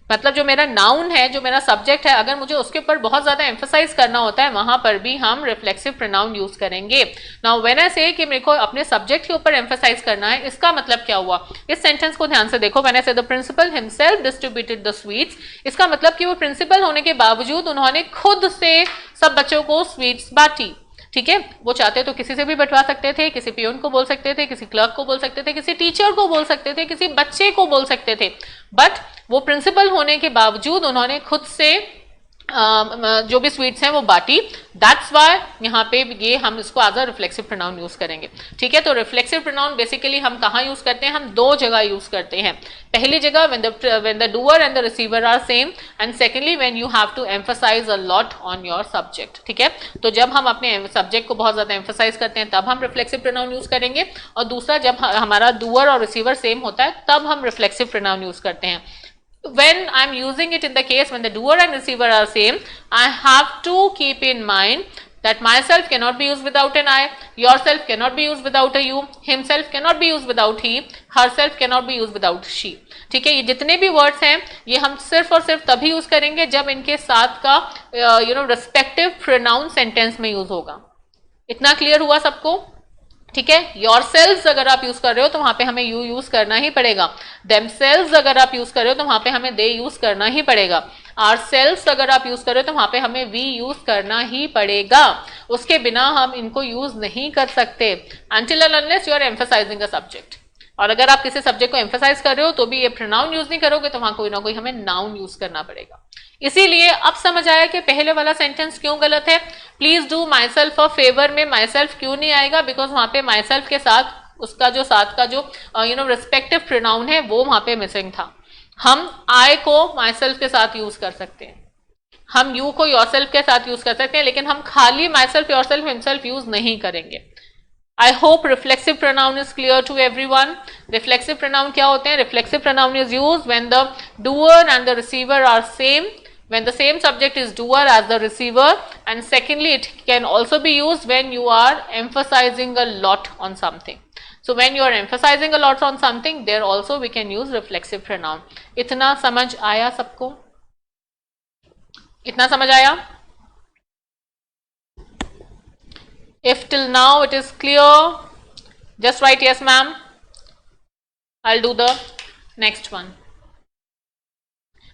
मतलब जो मेरा नाउन है, जो मेरा सब्जेक्ट है, अगर मुझे उसके ऊपर बहुत ज्यादा एम्फसाइज करना होता है, वहां पर भी हम रिफ्लेक्सिव प्रोनाउन यूज करेंगे। नाउ व्हेन आई से कि मेरे को अपने सब्जेक्ट के ऊपर एम्फसाइज करना है, इसका मतलब क्या हुआ? इस सेंटेंस को ध्यान से देखो। When I say the principal himself distributed the sweets, इसका मतलब कि वो प्रिंसिपल होने के बावजूद उन्होंने खुद से सब बच्चों को स्वीट्स बांटी, ठीक है। वो चाहते तो किसी से भी बंटवा सकते थे, किसी पियोन को बोल सकते थे, किसी क्लर्क को बोल सकते थे, किसी टीचर को बोल सकते थे, किसी बच्चे को बोल सकते थे, बट वो प्रिंसिपल होने के बावजूद उन्होंने खुद से जो भी स्वीट्स हैं वो बांटी। दैट्स व्हाई यहाँ पे ये हम इसको as a reflexive pronoun use करेंगे, ठीक है। तो रिफ्लेक्सिव प्रोनाउन बेसिकली हम कहाँ यूज करते हैं? हम दो जगह यूज करते हैं। पहली जगह when the doer and the receiver are same, and secondly when you have to emphasize a lot on your subject, ठीक है। तो जब हम अपने सब्जेक्ट को बहुत ज्यादा एम्फसाइज करते हैं तब हम रिफ्लेक्सिव प्रोनाउन यूज करेंगे, और दूसरा जब हमारा डूअर और रिसीवर सेम होता है तब हम रिफ्लेक्सिव प्रोनाउन यूज करते हैं। When I'm using it in the case when the doer and receiver are same, I have to keep in mind that myself cannot be used without an I, yourself cannot be used without a you, himself cannot be used without he, herself cannot be used without she, ठीक है। ये जितने भी words हैं ये हम सिर्फ और सिर्फ तभी यूज करेंगे जब इनके साथ का रिस्पेक्टिव प्रोनाउन सेंटेंस में यूज होगा। इतना क्लियर हुआ सबको? ठीक है। योरसेल्व्स अगर आप यूज कर रहे हो तो वहां पे हमें यू यूज करना ही पड़ेगा। देमसेल्व्स अगर आप यूज कर रहे हो तो वहां पे हमें दे यूज करना ही पड़ेगा। आवरसेल्व्स अगर आप यूज कर रहे हो तो वहां पे हमें वी यूज करना ही पड़ेगा। उसके बिना हम इनको यूज नहीं कर सकते until and unless you are emphasizing a subject। और अगर आप किसी सब्जेक्ट को एम्फसाइज कर रहे हो तो भी ये प्रोनाउन यूज नहीं करोगे तो वहां कोई ना कोई हमें नाउन यूज करना पड़ेगा। इसीलिए अब समझ आया कि पहले वाला सेंटेंस क्यों गलत है। Please do my self a favour में माई सेल्फ क्यों नहीं आएगा? बिकॉज वहां पे माई सेल्फ के साथ उसका जो साथ का जो रिस्पेक्टिव प्रोनाउन है वो वहां पे मिसिंग था। हम आई को माई सेल्फ के साथ यूज कर सकते हैं, हम यू को योर सेल्फ के साथ यूज कर सकते हैं, लेकिन हम खाली my self, your self, himself use नहीं करेंगे। I hope reflexive pronoun is clear to everyone. Reflexive pronoun क्या होते हैं? Reflexive pronoun is used when the doer and the receiver are same, when the same subject is doer as the receiver, and secondly it can also be used when you are emphasizing a lot on something. So when you are emphasizing a lot on something, there also we can use reflexive pronoun. इतना समझ आया सबको? इतना समझ आया? If till now it is clear, just write yes ma'am. I'll do the next one.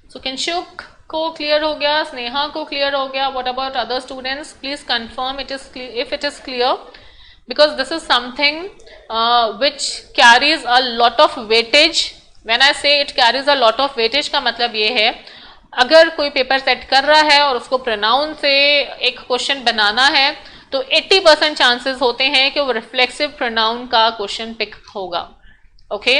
So Kinshuk को clear हो गया, स्नेहा को clear हो गया. What about other students? Please confirm it is clear, if it is clear, because this is something which carries a lot of weightage. When I say it carries a lot of weightage का मतलब ये है, अगर कोई paper set कर रहा है और उसको प्रोनाउन से एक क्वेश्चन बनाना है तो 80% चांसेस होते हैं कि वो रिफ्लेक्सिव प्रोनाउन का क्वेश्चन पिक होगा। Okay,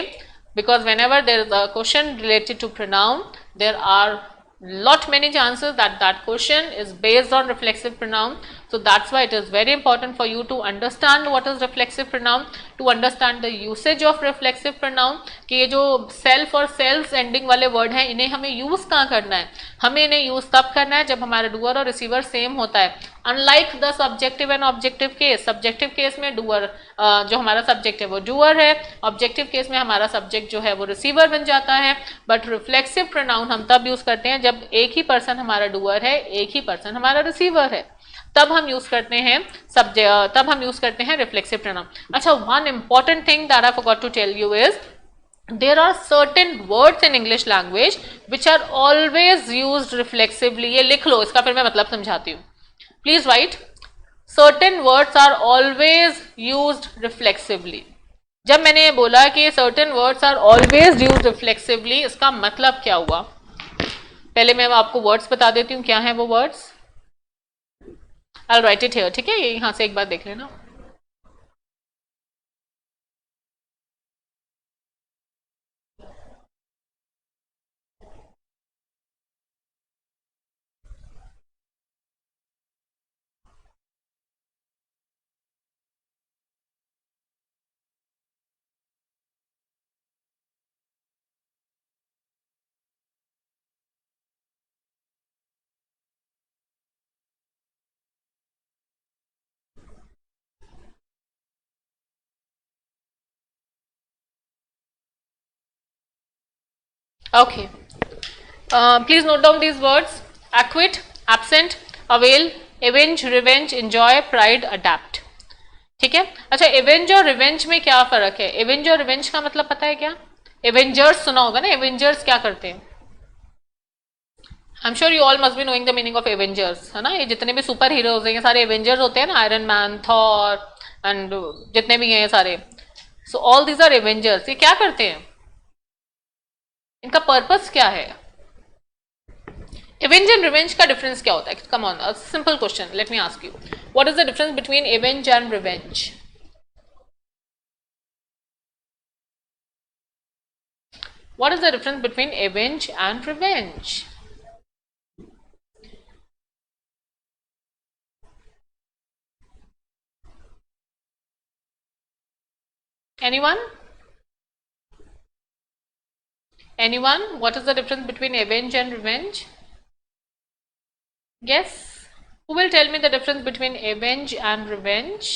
because whenever there is a question related to pronoun, there are lot many chances that that question is based on reflexive pronoun. So that's why it is very important for you to understand what is reflexive pronoun, to understand the usage of reflexive pronoun, कि ये जो self और selves ending वाले word हैं इन्हें हमें use कहाँ करना है, हमें इन्हें use तब करना है जब हमारा doer और receiver same होता है. Unlike the subjective and objective case, subjective case में doer जो हमारा subject है वो doer है, objective case में हमारा subject जो है वो receiver बन जाता है. But reflexive pronoun हम तब use करते हैं जब एक ही person हमारा doer है, एक ही person हमारा receiver है, तब हम यूज करते हैं तब हम यूज करते हैं रिफ्लेक्सिव प्रोनाउन. अच्छा, one important thing that I forgot to tell you is there are certain words in English language which are always used reflexively. ये लिख लो, इसका फिर मैं मतलब समझाती हूँ. Please write. Certain words are always used reflexively. जब मैंने ये बोला कि certain words are always used reflexively, इसका मतलब क्या हुआ? पहले मैं आपको words बता देती हूँ क्या है वो words. I'll write it here. ठीक है, ये यहाँ से एक बार देख लेना. Okay. Please note down these words: acquit, absent, avail, avenge, revenge, enjoy, pride, adapt. ठीक है. अच्छा, एवेंज और रिवेंज में क्या फर्क है? एवेंज और रिवेंज का मतलब पता है क्या? एवेंजर्स सुना होगा ना. एवेंजर्स क्या करते हैं? आई am sure you all must be knowing the meaning of Avengers, है ना. ये जितने भी सुपर हीरोज हैं ये सारे एवेंजर्स होते हैं ना. आयरन मैन, थॉर एंड जितने भी हैं सारे. So all these are avengers. ये क्या करते हैं? इनका पर्पस क्या है? एवेंज एंड रिवेंज का डिफरेंस क्या होता है? Come on, a simple question, let me ask you. What is the difference between avenge and revenge? What is the difference between avenge and revenge? Anyone? Anyone? What is the difference between avenge and revenge? Guess. Who will tell me the difference between avenge and revenge?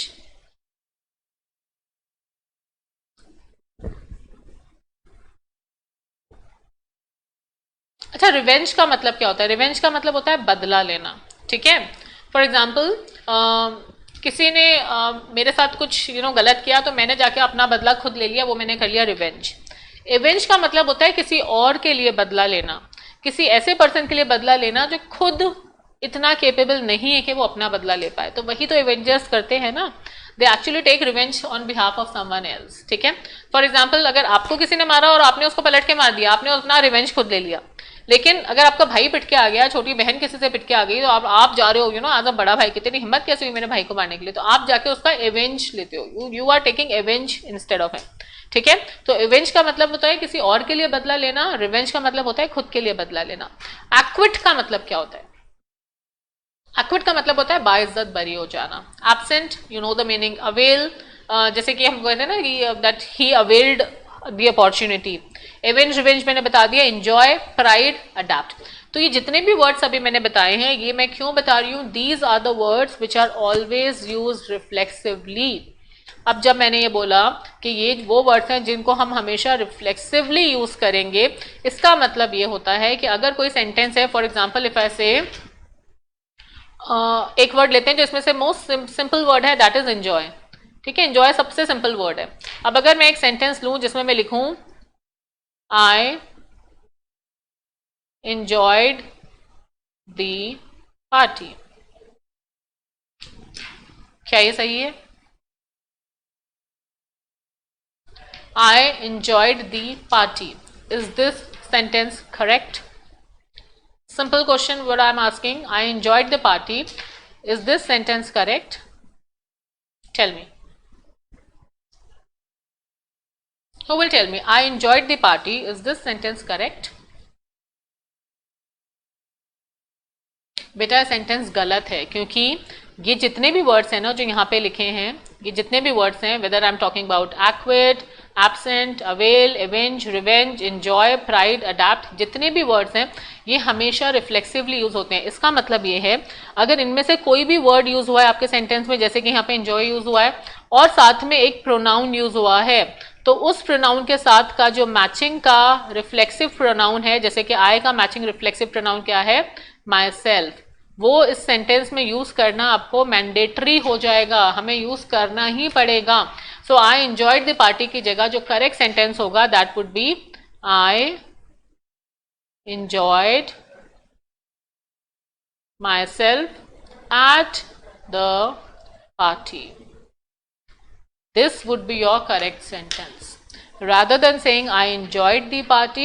अच्छा, revenge का मतलब क्या होता है? Revenge का मतलब होता है बदला लेना. ठीक है. फॉर एग्जाम्पल, किसी ने मेरे साथ कुछ गलत किया तो मैंने जाके अपना बदला खुद ले लिया, वो मैंने कर लिया रिवेंज. एवेंज का मतलब होता है किसी और के लिए बदला लेना, किसी ऐसे पर्सन के लिए बदला लेना जो खुद इतना केपेबल नहीं है कि वो अपना बदला ले पाए. तो वही तो एवेंजर्स करते हैं ना. They actually take revenge on behalf of someone else. ठीक है. फॉर एग्जाम्पल, अगर आपको किसी ने मारा और आपने उसको पलट के मार दिया, आपने अपना रिवेंज खुद ले लिया. लेकिन अगर आपका भाई पिट के आ गया, छोटी बहन किसी से पिट के आ गई, तो आप जा रहे हो एज अ बड़ा भाई, कितनी हिम्मत कैसे हुई मेरे भाई को मारने के लिए, तो आप जाके उसका एवेंज लेते हो. You are taking avenge instead of him. ठीक है. तो एवेंज का मतलब होता है किसी और के लिए बदला लेना, रिवेंज का मतलब होता है खुद के लिए बदला लेना. एक्विट का मतलब क्या होता है? एक्विट का मतलब होता है बाइज्जत बरी हो जाना. Absent, you know the meaning. Avail, जैसे कि हम कहते हैं ना कि that he availed the opportunity. Avenge, revenge मैंने बता दिया. Enjoy, pride, adapt. तो ये जितने भी वर्ड्स अभी मैंने बताए हैं, ये मैं क्यों बता रही हूँ? These are the words which are always used reflexively. अब जब मैंने ये बोला कि ये वो वर्ड्स हैं जिनको हम हमेशा रिफ्लेक्सिवली यूज करेंगे, इसका मतलब ये होता है कि अगर कोई सेंटेंस है, फॉर एग्जाम्पल इफ आई से, एक वर्ड लेते हैं जो इसमें से मोस्ट सिंपल वर्ड है, दैट इज एंजॉय. ठीक है. एंजॉय सबसे सिंपल वर्ड है. अब अगर मैं एक सेंटेंस लूं जिसमें मैं लिखूं आई एंजॉयड द पार्टी, क्या ये सही है? I enjoyed the party. Is this sentence correct? Simple question what I am asking. I enjoyed the party. Is this sentence correct? Tell me. Who will tell me? I enjoyed the party. Is this sentence correct? बेटा sentence गलत है, क्योंकि ये जितने भी words हैं ना जो यहाँ पे लिखे हैं, ये जितने भी वर्ड्स हैं, whether I am talking about equity, absent, avail, avenge, revenge, enjoy, pride, adapt, जितने भी वर्ड्स हैं ये हमेशा रिफ्लेक्सिवली यूज होते हैं। इसका मतलब ये है अगर इनमें से कोई भी वर्ड यूज हुआ है आपके सेंटेंस में, जैसे कि यहाँ पे एंजॉय यूज हुआ है और साथ में एक प्रोनाउन यूज हुआ है, तो उस प्रोनाउन के साथ का जो मैचिंग का रिफ्लेक्सिव प्रोनाउन है, जैसे कि आई का मैचिंग रिफ्लेक्सिव प्रोनाउन क्या है, माई सेल्फ, वो इस सेंटेंस में यूज करना आपको मैंडेटरी हो जाएगा, हमें यूज करना ही पड़ेगा। So I enjoyed the party की जगह जो करेक्ट सेंटेंस होगा that would be I enjoyed myself at the party. This would be your correct sentence. Rather than saying I enjoyed the party,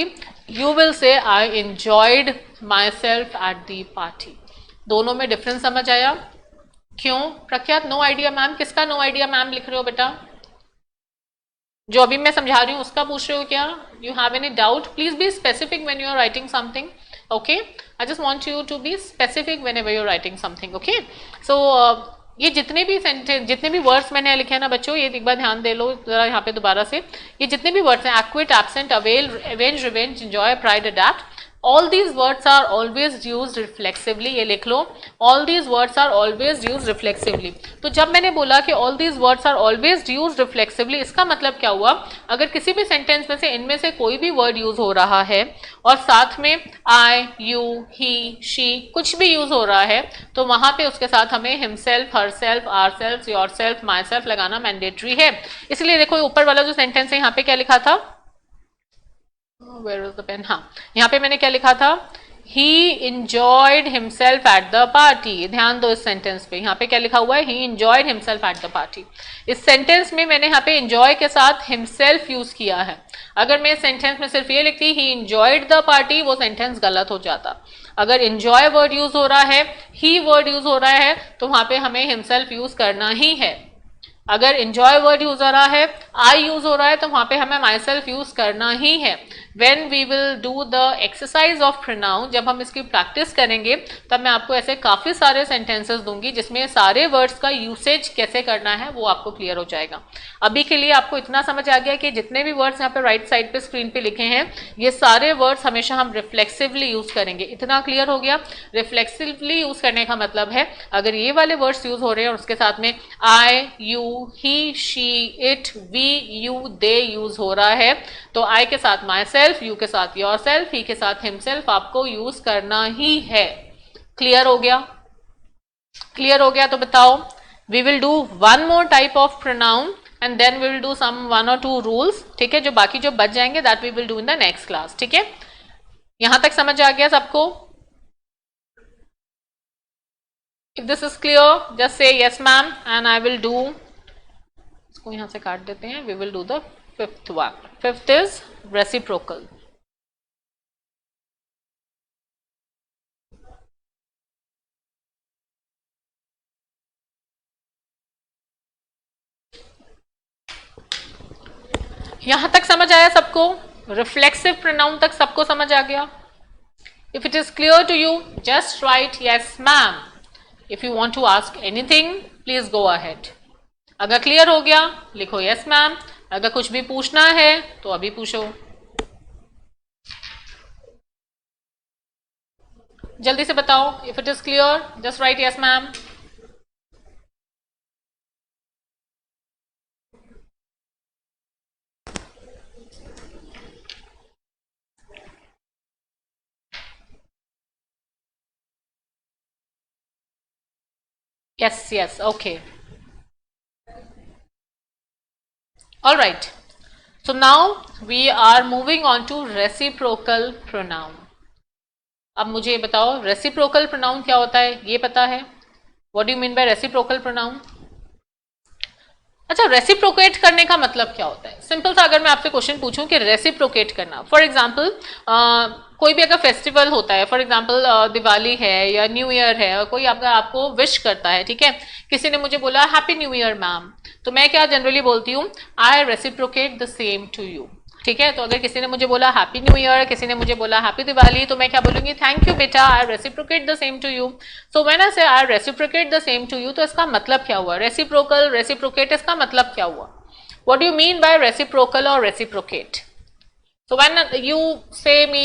you will say I enjoyed myself at the party. दोनों में difference समझ आया? क्यों? प्रख्यात no idea ma'am, किसका no idea ma'am लिख रहे हो बेटा? जो अभी मैं समझा रही हूँ उसका पूछ रहे हो क्या? You have any doubt? Please be specific when you are writing something. Okay? I just want you to be specific whenever you are writing something. Okay? So ये जितने भी सेंटेंस, जितने भी वर्ड्स मैंने लिखे हैं ना बच्चों, ये एक बार ध्यान दे लो जरा यहाँ पे दोबारा से, ये जितने भी वर्ड्स हैं equity, absent, avail, avenge, revenge, enjoy, pride, adapt, all these words are always used reflexively. ये लिख लो, all these words are always used reflexively. तो जब मैंने बोला कि all these words are always used reflexively, इसका मतलब क्या हुआ? अगर किसी भी सेंटेंस में से इनमें से कोई भी वर्ड यूज हो रहा है और साथ में I, you, he, she कुछ भी यूज हो रहा है, तो वहां पे उसके साथ हमें himself, herself, ourselves, yourself, myself लगाना मैंडेटरी है। इसलिए देखो ऊपर वाला जो सेंटेंस है यहाँ पे क्या लिखा था? Where was the pen? हाँ, यहाँ पे मैंने क्या लिखा था? He enjoyed himself at the party. ध्यान दो इस सेंटेंस पे, यहाँ पे क्या लिखा हुआ है? He enjoyed himself at the party. इस सेंटेंस में मैंने यहाँ पे enjoy के साथ himself यूज किया है। अगर मैं सेंटेंस में सिर्फ ये लिखती he enjoyed the party, वो सेंटेंस गलत हो जाता। अगर enjoy वर्ड यूज हो रहा है, he वर्ड यूज हो रहा है, तो वहां पे हमें himself यूज करना ही है। अगर enjoy वर्ड यूज हो रहा है, I यूज हो रहा है, तो वहां पे हमें myself यूज करना ही है। When we will do the exercise of pronoun, जब हम इसकी प्रैक्टिस करेंगे तब मैं आपको ऐसे काफ़ी सारे सेंटेंसेस दूंगी जिसमें सारे वर्ड्स का यूसेज कैसे करना है वो आपको क्लियर हो जाएगा। अभी के लिए आपको इतना समझ आ गया कि जितने भी वर्ड्स यहाँ पे राइट साइड पे स्क्रीन पे लिखे हैं ये सारे वर्ड्स हमेशा हम रिफ्लेक्सिवली यूज करेंगे। इतना क्लियर हो गया? रिफ्लेक्सिवली यूज करने का मतलब है अगर ये वाले वर्ड्स यूज हो रहे हैं और उसके साथ में I, you, he, she, it, we, you, they use हो रहा है, तो आई के साथ माई सेल्फ, यू के साथ योर सेल्फ, ही के साथ हिमसेल्फ आपको यूज करना ही है। क्लियर हो गया? क्लियर हो गया तो बताओ। We will do one more type of pronoun and then we will do some 1 or 2 rules, ठीक है, जो बाकी जो बच जाएंगे that we will do in the next class. ठीक है, यहां तक समझ आ गया सबको? If this is clear just say yes ma'am and I will do, इसको यहां से काट देते हैं, we will do the fifth one. Fifth is reciprocal. यहां तक समझ आया सबको? रिफ्लेक्सिव प्रोनाउन तक सबको समझ आ गया? If it is clear to you, just write yes ma'am. If you want to ask anything, please go ahead. अगर क्लियर हो गया लिखो yes ma'am, अगर कुछ भी पूछना है तो अभी पूछो। जल्दी से बताओ। If it is clear just right yes ma'am. yes, okay. All right, so now we are moving on to reciprocal pronoun. अब मुझे बताओ reciprocal pronoun क्या होता है? ये पता है? What do you mean by reciprocal pronoun? अच्छा, रेसिप्रोकेट करने का मतलब क्या होता है? सिंपल सा अगर मैं आपसे क्वेश्चन पूछूं कि रेसिप्रोकेट करना, फॉर एग्जांपल कोई भी अगर फेस्टिवल होता है, फॉर एग्जांपल दिवाली है या न्यू ईयर है और कोई आपको विश करता है, ठीक है, किसी ने मुझे बोला हैप्पी न्यू ईयर मैम, तो मैं क्या जनरली बोलती हूँ? I reciprocate the same to you. ठीक है, तो अगर किसी ने मुझे बोला हैप्पी न्यू ईयर, किसी ने मुझे बोला हैप्पी दिवाली, तो मैं क्या बोलूंगी, थैंक यू बेटा, I reciprocate the same to you. So when I say I reciprocate the same to you, तो इसका मतलब क्या हुआ, रेसिप्रोकल, रेसिप्रोकेट, इसका मतलब क्या हुआ, what do you mean by reciprocal और reciprocate? So when you say me,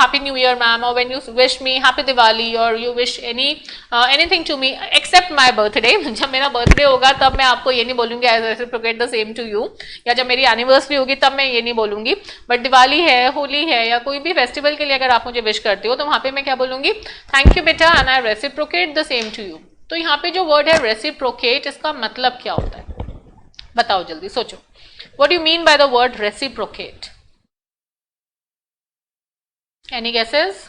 Happy New Year, ma'am, or when you wish me Happy Diwali, or you wish anything to me except my birthday, जब मेरा birthday होगा तब मैं आपको ये नहीं बोलूंगी I reciprocate the same to you, या जब मेरी एनिवर्सरी होगी तब मैं ये नहीं बोलूंगी, बट दिवाली है, होली है, या कोई भी फेस्टिवल के लिए अगर आप मुझे विश करते हो तो वहां पे मैं क्या बोलूंगी, थैंक यू बेटा and I reciprocate the same to you. तो यहाँ पे जो वर्ड है रेसिप्रोकेट, इसका मतलब क्या होता है, बताओ जल्दी सोचो, what do you mean by the word reciprocate? Any guesses?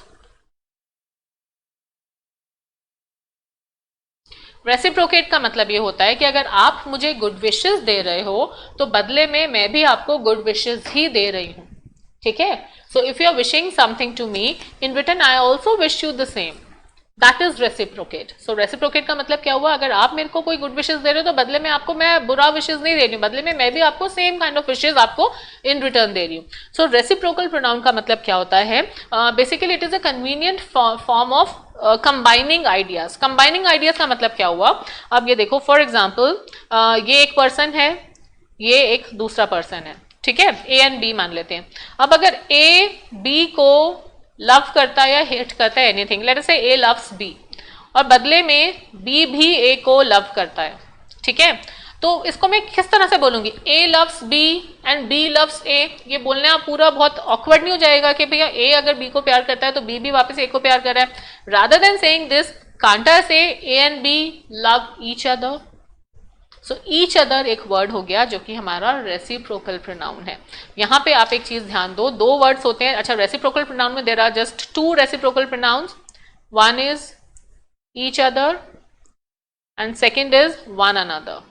Reciprocate का मतलब ये होता है कि अगर आप मुझे गुड विशेस दे रहे हो तो बदले में मैं भी आपको गुड विशेस ही दे रही हूं, ठीक है। So if you are wishing something to me in return I also wish you the same, that is reciprocate. So reciprocate का मतलब क्या हुआ, अगर आप मेरे को कोई गुड विशेस दे रहे हो तो बदले में आपको मैं बुरा विशेस नहीं दे रही हूँ, बदले में मैं भी आपको सेम काइंड ऑफ विशेस आपको इन रिटर्न दे रही हूँ। सो रेसिप्रोकल प्रोनाउन का मतलब क्या होता है, basically it is a convenient form of combining ideas. Combining ideas का मतलब क्या हुआ, अब ये देखो फॉर एग्जाम्पल ये एक पर्सन है, ये एक दूसरा पर्सन है, ठीक है, ए एंड बी मान लेते हैं। अब अगर ए बी को लव करता है या हेट करता है एनीथिंग, लेट अस से ए लव्स बी, और बदले में बी भी ए को लव करता है, ठीक है, तो इसको मैं किस तरह से बोलूंगी, A loves B and B loves A, ये बोलने आप पूरा बहुत ऑकवर्ड नहीं हो जाएगा कि भैया ए अगर बी को प्यार करता है तो बी भी वापस ए को प्यार कर रहा है, rather than saying this can't I say A and B love each other. So each other एक वर्ड हो गया जो कि हमारा रेसिप्रोकल प्रोनाउन है। यहाँ पे आप एक चीज ध्यान दो वर्ड्स होते हैं, अच्छा रेसिप्रोकल प्रोनाउन में there are just 2 reciprocal pronouns, one is each other and second is one another.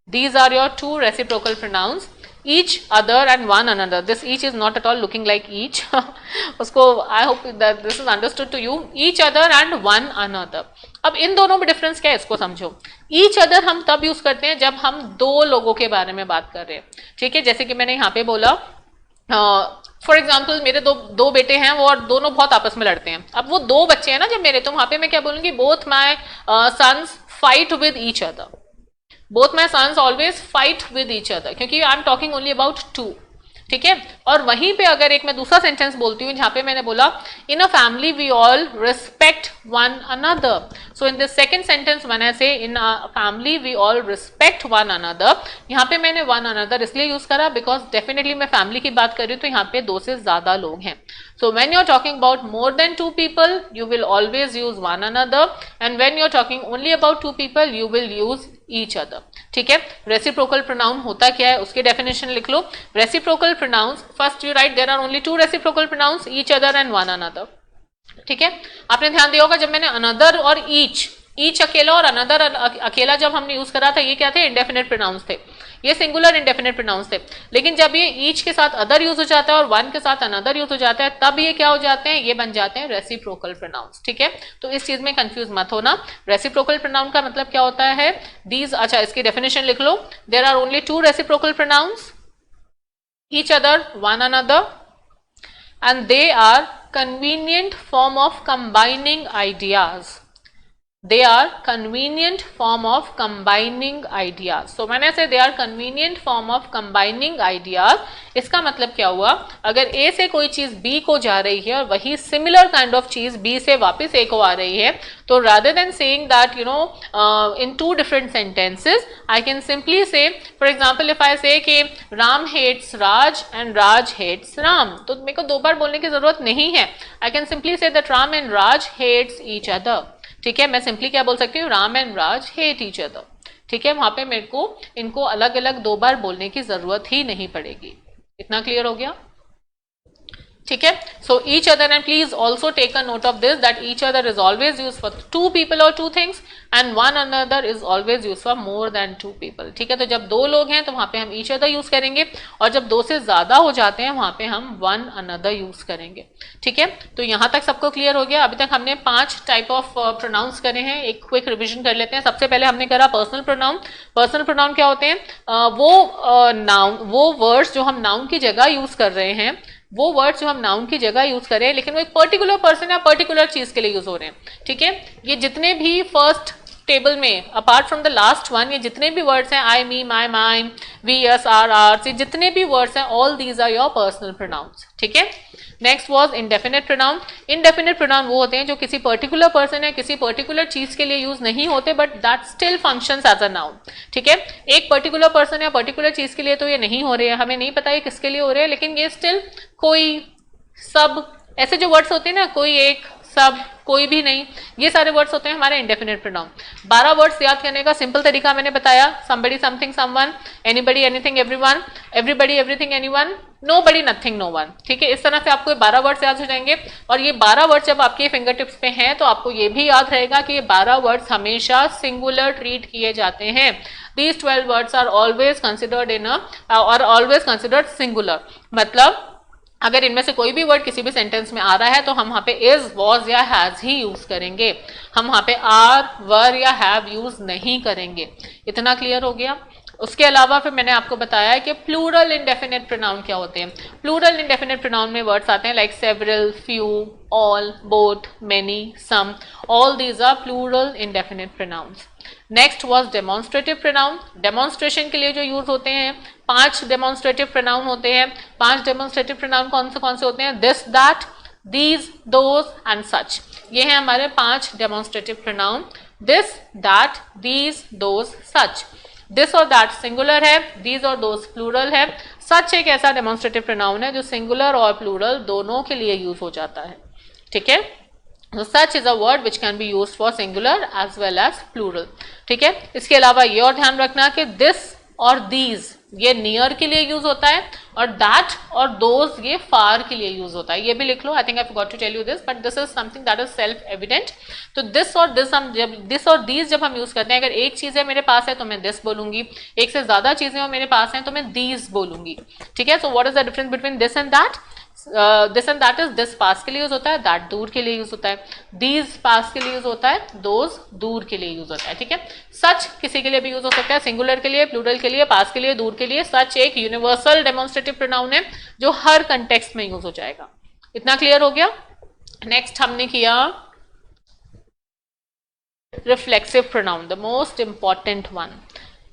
These are your 2 reciprocal pronouns, each other and one another. This each is not at all looking like each. उसको I hope that this is understood to you. Each other and one another. अब इन दोनों में difference क्या है इसको समझो। Each other हम तब यूज करते हैं जब हम 2 लोगों के बारे में बात कर रहे हैं, ठीक है, जैसे कि मैंने यहाँ पे बोला फॉर एग्जाम्पल मेरे दो बेटे हैं वो, और दोनों बहुत आपस में लड़ते हैं। अब वो 2 बच्चे हैं ना जब मेरे, तो वहां पे मैं क्या बोलूंगी, both my sons fight with each other, both my sons always fight with each other, क्योंकि I am talking only about 2, ठीक है। और वहीं पे अगर एक मैं दूसरा सेंटेंस बोलती हूँ जहां पे मैंने बोला in a family we all respect one another, so in this second sentence when I say in a family we all respect one another, यहाँ पे मैंने वन अनदर इसलिए यूज करा बिकॉज डेफिनेटली मैं फैमिली की बात कर रही हूँ तो यहाँ पे 2 से ज्यादा लोग हैं। So when you're talking about more than 2 people, you will always use one another, and when you're talking only about 2 people, you will use each other, ठीक है। रेसिप्रोकल प्रोनाउन होता क्या है उसकी डेफिनेशन लिख लो। Reciprocal pronouns, first you write there are only 2 reciprocal pronouns, each other and one another, ठीक है। आपने ध्यान दिया होगा जब मैंने अनदर और ईच अकेला और अनदर अकेला जब हमने यूज करा था, ये क्या थे, इंडेफिनेट प्रोनाउंस थे, ये सिंगुलर इंडेफिनेट प्रोनाउंस थे। लेकिन जब ये ईच के साथ अदर यूज हो जाता है और वन के साथ अनदर यूज हो जाता है, तब ये क्या हो जाते हैं, ये बन जाते हैं रेसिप्रोकल प्रोनाउंस, ठीक है। तो इस चीज में कंफ्यूज मत होना। रेसिप्रोकल प्रोनाउन का मतलब क्या होता है, दीज, अच्छा इसकी डेफिनेशन लिख लो, there are only 2 reciprocal pronouns, each other, one another, and they are convenient form of combining ideas. They are convenient form of combining ideas. So when I say they are convenient form of combining ideas, इसका मतलब क्या हुआ, अगर A से कोई चीज B को जा रही है और वही similar kind of चीज B से वापस A को आ रही है, तो rather than saying that in 2 different sentences, I can simply say, for example, if I say कि Ram hates Raj and Raj hates Ram, तो मेरे को 2 बार बोलने की जरूरत नहीं है। I can simply say that Ram and Raj hates each other, ठीक है। मैं सिंपली क्या बोल सकती हूँ, Ram and Raj hate each other, ठीक है। वहां पे मेरे को इनको अलग अलग 2 बार बोलने की जरूरत ही नहीं पड़ेगी। इतना क्लियर हो गया। ठीक है. So each other, and please also take a note of this that each other is always use for 2 people और 2 things and one another is always use for more than 2 people. ठीक है, तो जब 2 लोग हैं तो वहां पे हम ईच अदर यूज करेंगे, और जब 2 से ज्यादा हो जाते हैं वहां पे हम वन अनदर यूज करेंगे. ठीक है, तो यहां तक सबको क्लियर हो गया. अभी तक हमने 5 टाइप ऑफ प्रोनाउंस करे हैं. एक क्विक रिविजन कर लेते हैं. सबसे पहले हमने करा पर्सनल प्रोनाउन. पर्सनल प्रोनाउन क्या होते हैं? वो वर्ड्स जो हम नाउन की जगह यूज कर रहे हैं, वो वर्ड्स जो हम नाउन की जगह यूज कर रहे हैं, लेकिन वो एक पर्टिकुलर पर्सन या पर्टिकुलर चीज के लिए यूज हो रहे हैं. ठीक है, ये जितने भी फर्स्ट टेबल में apart from the last one, ये जितने भी वर्ड्स हैं, I, me, my, mine, we, us, our, ये जितने भी वर्ड्स हैं, all these are your personal pronouns. ठीक है. Next was indefinite pronoun. Indefinite pronoun वो होते हैं जो किसी पर्टिकुलर पर्सन या किसी पर्टिकुलर चीज के लिए यूज नहीं होते, but that still functions as a noun. ठीक है, एक पर्टिकुलर पर्सन या पर्टिकुलर चीज के लिए तो ये नहीं हो रहे हैं, हमें नहीं पता ये किसके लिए हो रहे हैं, लेकिन ये स्टिल कोई, सब, ऐसे जो वर्ड्स होते हैं ना, कोई एक, सब, कोई भी नहीं, ये सारे वर्ड्स होते हैं हमारे इंडेफिनिट प्रोनाउन. 12 वर्ड्स याद करने का सिंपल तरीका मैंने बताया. somebody, something, someone, anybody, anything, everyone, everybody, everything, anyone, nobody, nothing, no one. ठीक है, इस तरह से आपको 12 वर्ड्स याद हो जाएंगे. और ये 12 वर्ड्स जब आपके फिंगर टिप्स पे हैं तो आपको ये भी याद रहेगा कि ये 12 वर्ड्स हमेशा सिंगुलर ट्रीट किए जाते हैं. These 12 words are always considered always considered singular. मतलब अगर इनमें से कोई भी वर्ड किसी भी सेंटेंस में आ रहा है तो हम वहां पे इज, वॉज या हैज ही यूज करेंगे. हम वहां पे आर, वर या हैव यूज नहीं करेंगे. इतना क्लियर हो गया. उसके अलावा फिर मैंने आपको बताया कि प्लूरल इंडेफिनिट प्रोनाउन क्या होते हैं. प्लूरल इंडेफिनिट प्रोनाउन में वर्ड्स आते हैं like several, few, all, both, many, some. All these are plural indefinite pronouns. Next was demonstrative pronoun. Demonstration के लिए जो यूज होते हैं, 5 डेमोन्स्ट्रेटिव प्रोनाउन होते हैं. 5 डेमोन्स्ट्रेटिव प्रोनाउन कौन से होते हैं? This, that, these, those and सच. ये हैं हमारे 5 demonstrative pronoun. This, that, these, those, such. This और दैट सिंगुलर है, दीज और दोज प्लूरल है. सच एक ऐसा डेमोन्स्ट्रेटिव प्रोनाउन है जो सिंगुलर और प्लूरल दोनों के लिए यूज हो जाता है. ठीक है, so such is a word which can be used for singular as well as plural. ठीक है, इसके अलावा ये और ध्यान रखना कि this और these ये near के लिए यूज होता है, और that और those ये far के लिए यूज होता है. ये भी लिख लो. I think I forgot to tell you this, but this is something that is self evident. तो this और this हम जब this और these जब हम यूज करते हैं, अगर एक चीज है मेरे पास है तो मैं this बोलूंगी, एक से ज्यादा चीजें मेरे पास हैं तो मैं these बोलूंगी. ठीक है, so what is the difference between this and that? This and that is this पास के लिए यूज होता है, दैट दूर के लिए यूज होता है, दीज पास के लिए यूज होता है, दोज दूर के लिए यूज होता है. ठीक है, सच किसी के लिए भी यूज हो सकता है, सिंगुलर के लिए, प्लूरल के लिए, पास के लिए, दूर के लिए. सच एक यूनिवर्सल डेमोन्स्ट्रेटिव प्रोनाउन है जो हर कंटेक्स्ट में यूज हो जाएगा. इतना क्लियर हो गया. नेक्स्ट हमने किया reflexive pronoun, the most important one.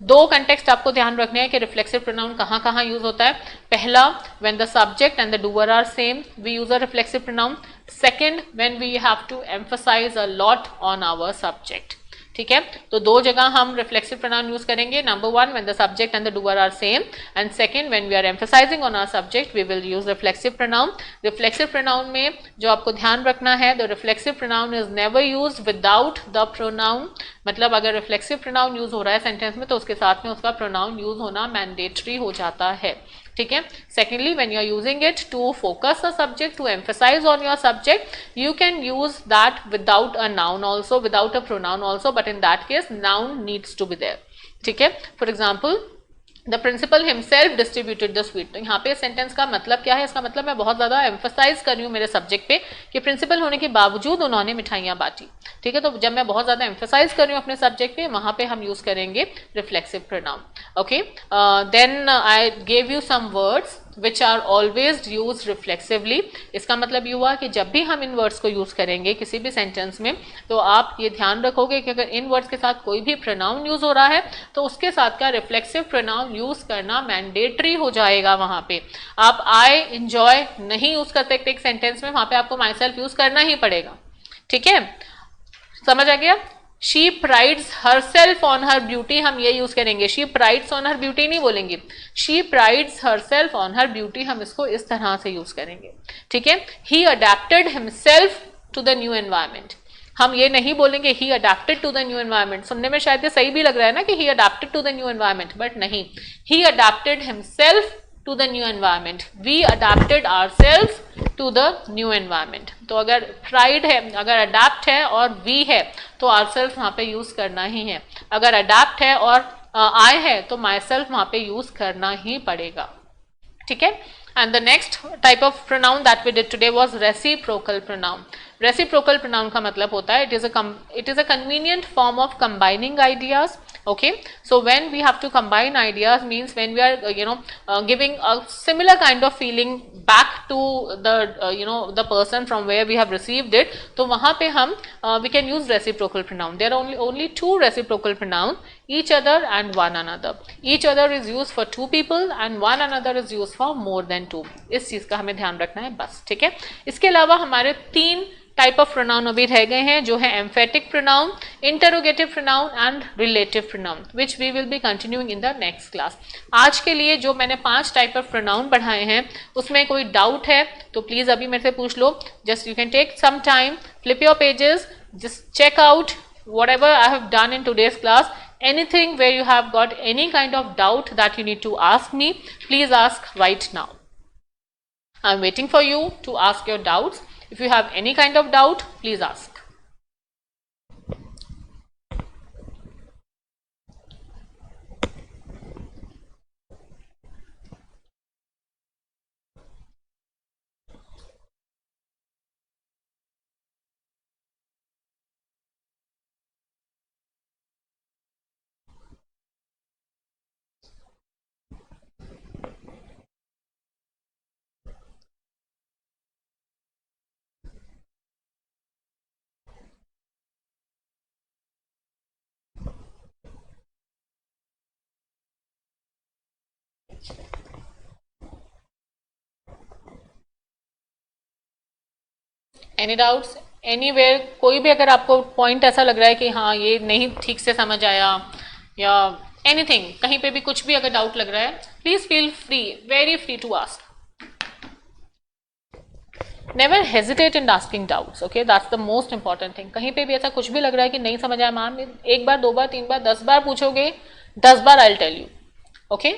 2 context आपको ध्यान रखने हैं कि रिफ्लेक्सिव प्रोनाउन कहाँ कहाँ यूज होता है. पहला, when the subject and the doer are same, we use a reflexive pronoun. Second, when we have to emphasise a lot on our subject. ठीक है, तो 2 जगह हम रिफ्लेक्सिव प्रोनाउन यूज करेंगे. Number 1, when the subject and the doer are same, and second, when we are emphasising on our subject, we will use reflexive pronoun. Reflexive pronoun में जो आपको ध्यान रखना है, the reflexive pronoun is never used without the pronoun. मतलब अगर reflexive pronoun use हो रहा है सेंटेंस में तो उसके साथ में उसका प्रोनाउन यूज होना मैंडेटरी हो जाता है. ठीक है. Secondly, when you are using it to focus a subject, to emphasise on your subject, you can use that without a noun also, without a pronoun also, but in that case noun needs to be there. ठीक है. For example, the principal himself distributed the sweet. तो यहाँ पे sentence का मतलब क्या है? इसका मतलब मैं बहुत ज्यादा एम्फसाइज कर रही हूँ मेरे सब्जेक्ट पे कि प्रिंसिपल होने के बावजूद उन्होंने मिठाइयाँ बांटी. ठीक है, तो जब मैं बहुत ज्यादा एम्फसाइज कर रही हूँ अपने सब्जेक्ट पे, वहां पे हम यूज करेंगे reflexive pronoun. Okay, then I gave you some words which are always used reflexively. इसका मतलब ये हुआ कि जब भी हम इन वर्ड्स को यूज करेंगे किसी भी सेंटेंस में, तो आप ये ध्यान रखोगे कि अगर इन वर्ड्स के साथ कोई भी प्रोनाउन यूज हो रहा है तो उसके साथ का रिफ्लेक्सिव प्रोनाउन यूज करना मैंडेटरी हो जाएगा. वहां पे आप आई एंजॉय नहीं यूज करते एक सेंटेंस में, वहां पे आपको माई सेल्फ यूज करना ही पड़ेगा. ठीक है, समझ आ गया. She prides herself on her beauty, हम ये यूज करेंगे. She prides on her beauty नहीं बोलेंगे. She prides herself on her beauty, हम इसको इस तरह से यूज करेंगे. ठीक है. He adapted himself to the new environment, हम ये नहीं बोलेंगे he adapted to the new environment. सुनने में शायद ये सही भी लग रहा है ना कि he adapted to the new environment, but नहीं, he adapted himself to the new environment. We adapted ourselves to the new environment. तो अगर tried है, अगर adapt है और we है तो ourselves वहाँ पे use करना ही है. अगर adapt है और I है तो myself वहाँ पे use करना ही पड़ेगा. ठीक है. And the next type of pronoun that we did today was reciprocal pronoun. Reciprocal pronoun का मतलब होता है it is a convenient form of combining ideas. Okay, so when we have to combine ideas means when we are giving a similar kind of feeling back to the the person from where we have received it, तो वहाँ पे हम we can use reciprocal pronoun. There are only two reciprocal pronoun, each other and one another. Each other is used for two people and one another is used for more than two. इस चीज का हमें ध्यान रखना है बस. ठीक है. इसके अलावा हमारे तीन टाइप ऑफ प्रोनाउन अभी रह गए हैं जो है emphatic pronoun, interrogative pronoun and relative pronoun, which we will be continuing in the next class. आज के लिए जो मैंने 5 टाइप ऑफ प्रोनाउन बढ़ाए हैं उसमें कोई डाउट है तो प्लीज अभी मेरे से पूछ लो. Just you can take some time, flip your pages, just check out whatever I have done in today's class. Anything where you have got any kind of doubt that you need to ask me, please ask right now. I'm waiting for you to ask your doubts. If you have any kind of doubt, please ask. Any doubts anywhere? कोई भी अगर आपको point ऐसा लग रहा है कि हाँ ये नहीं ठीक से समझ आया या एनीथिंग, कहीं पे भी कुछ भी अगर डाउट लग रहा है, please feel free, very free to ask. Never hesitate in asking doubts. Okay, that's the most important thing. कहीं पे भी ऐसा कुछ भी लग रहा है कि नहीं समझ आया मैम, 1 बार 2 बार 3 बार 10 बार पूछोगे, 10 बार I will tell you. Okay.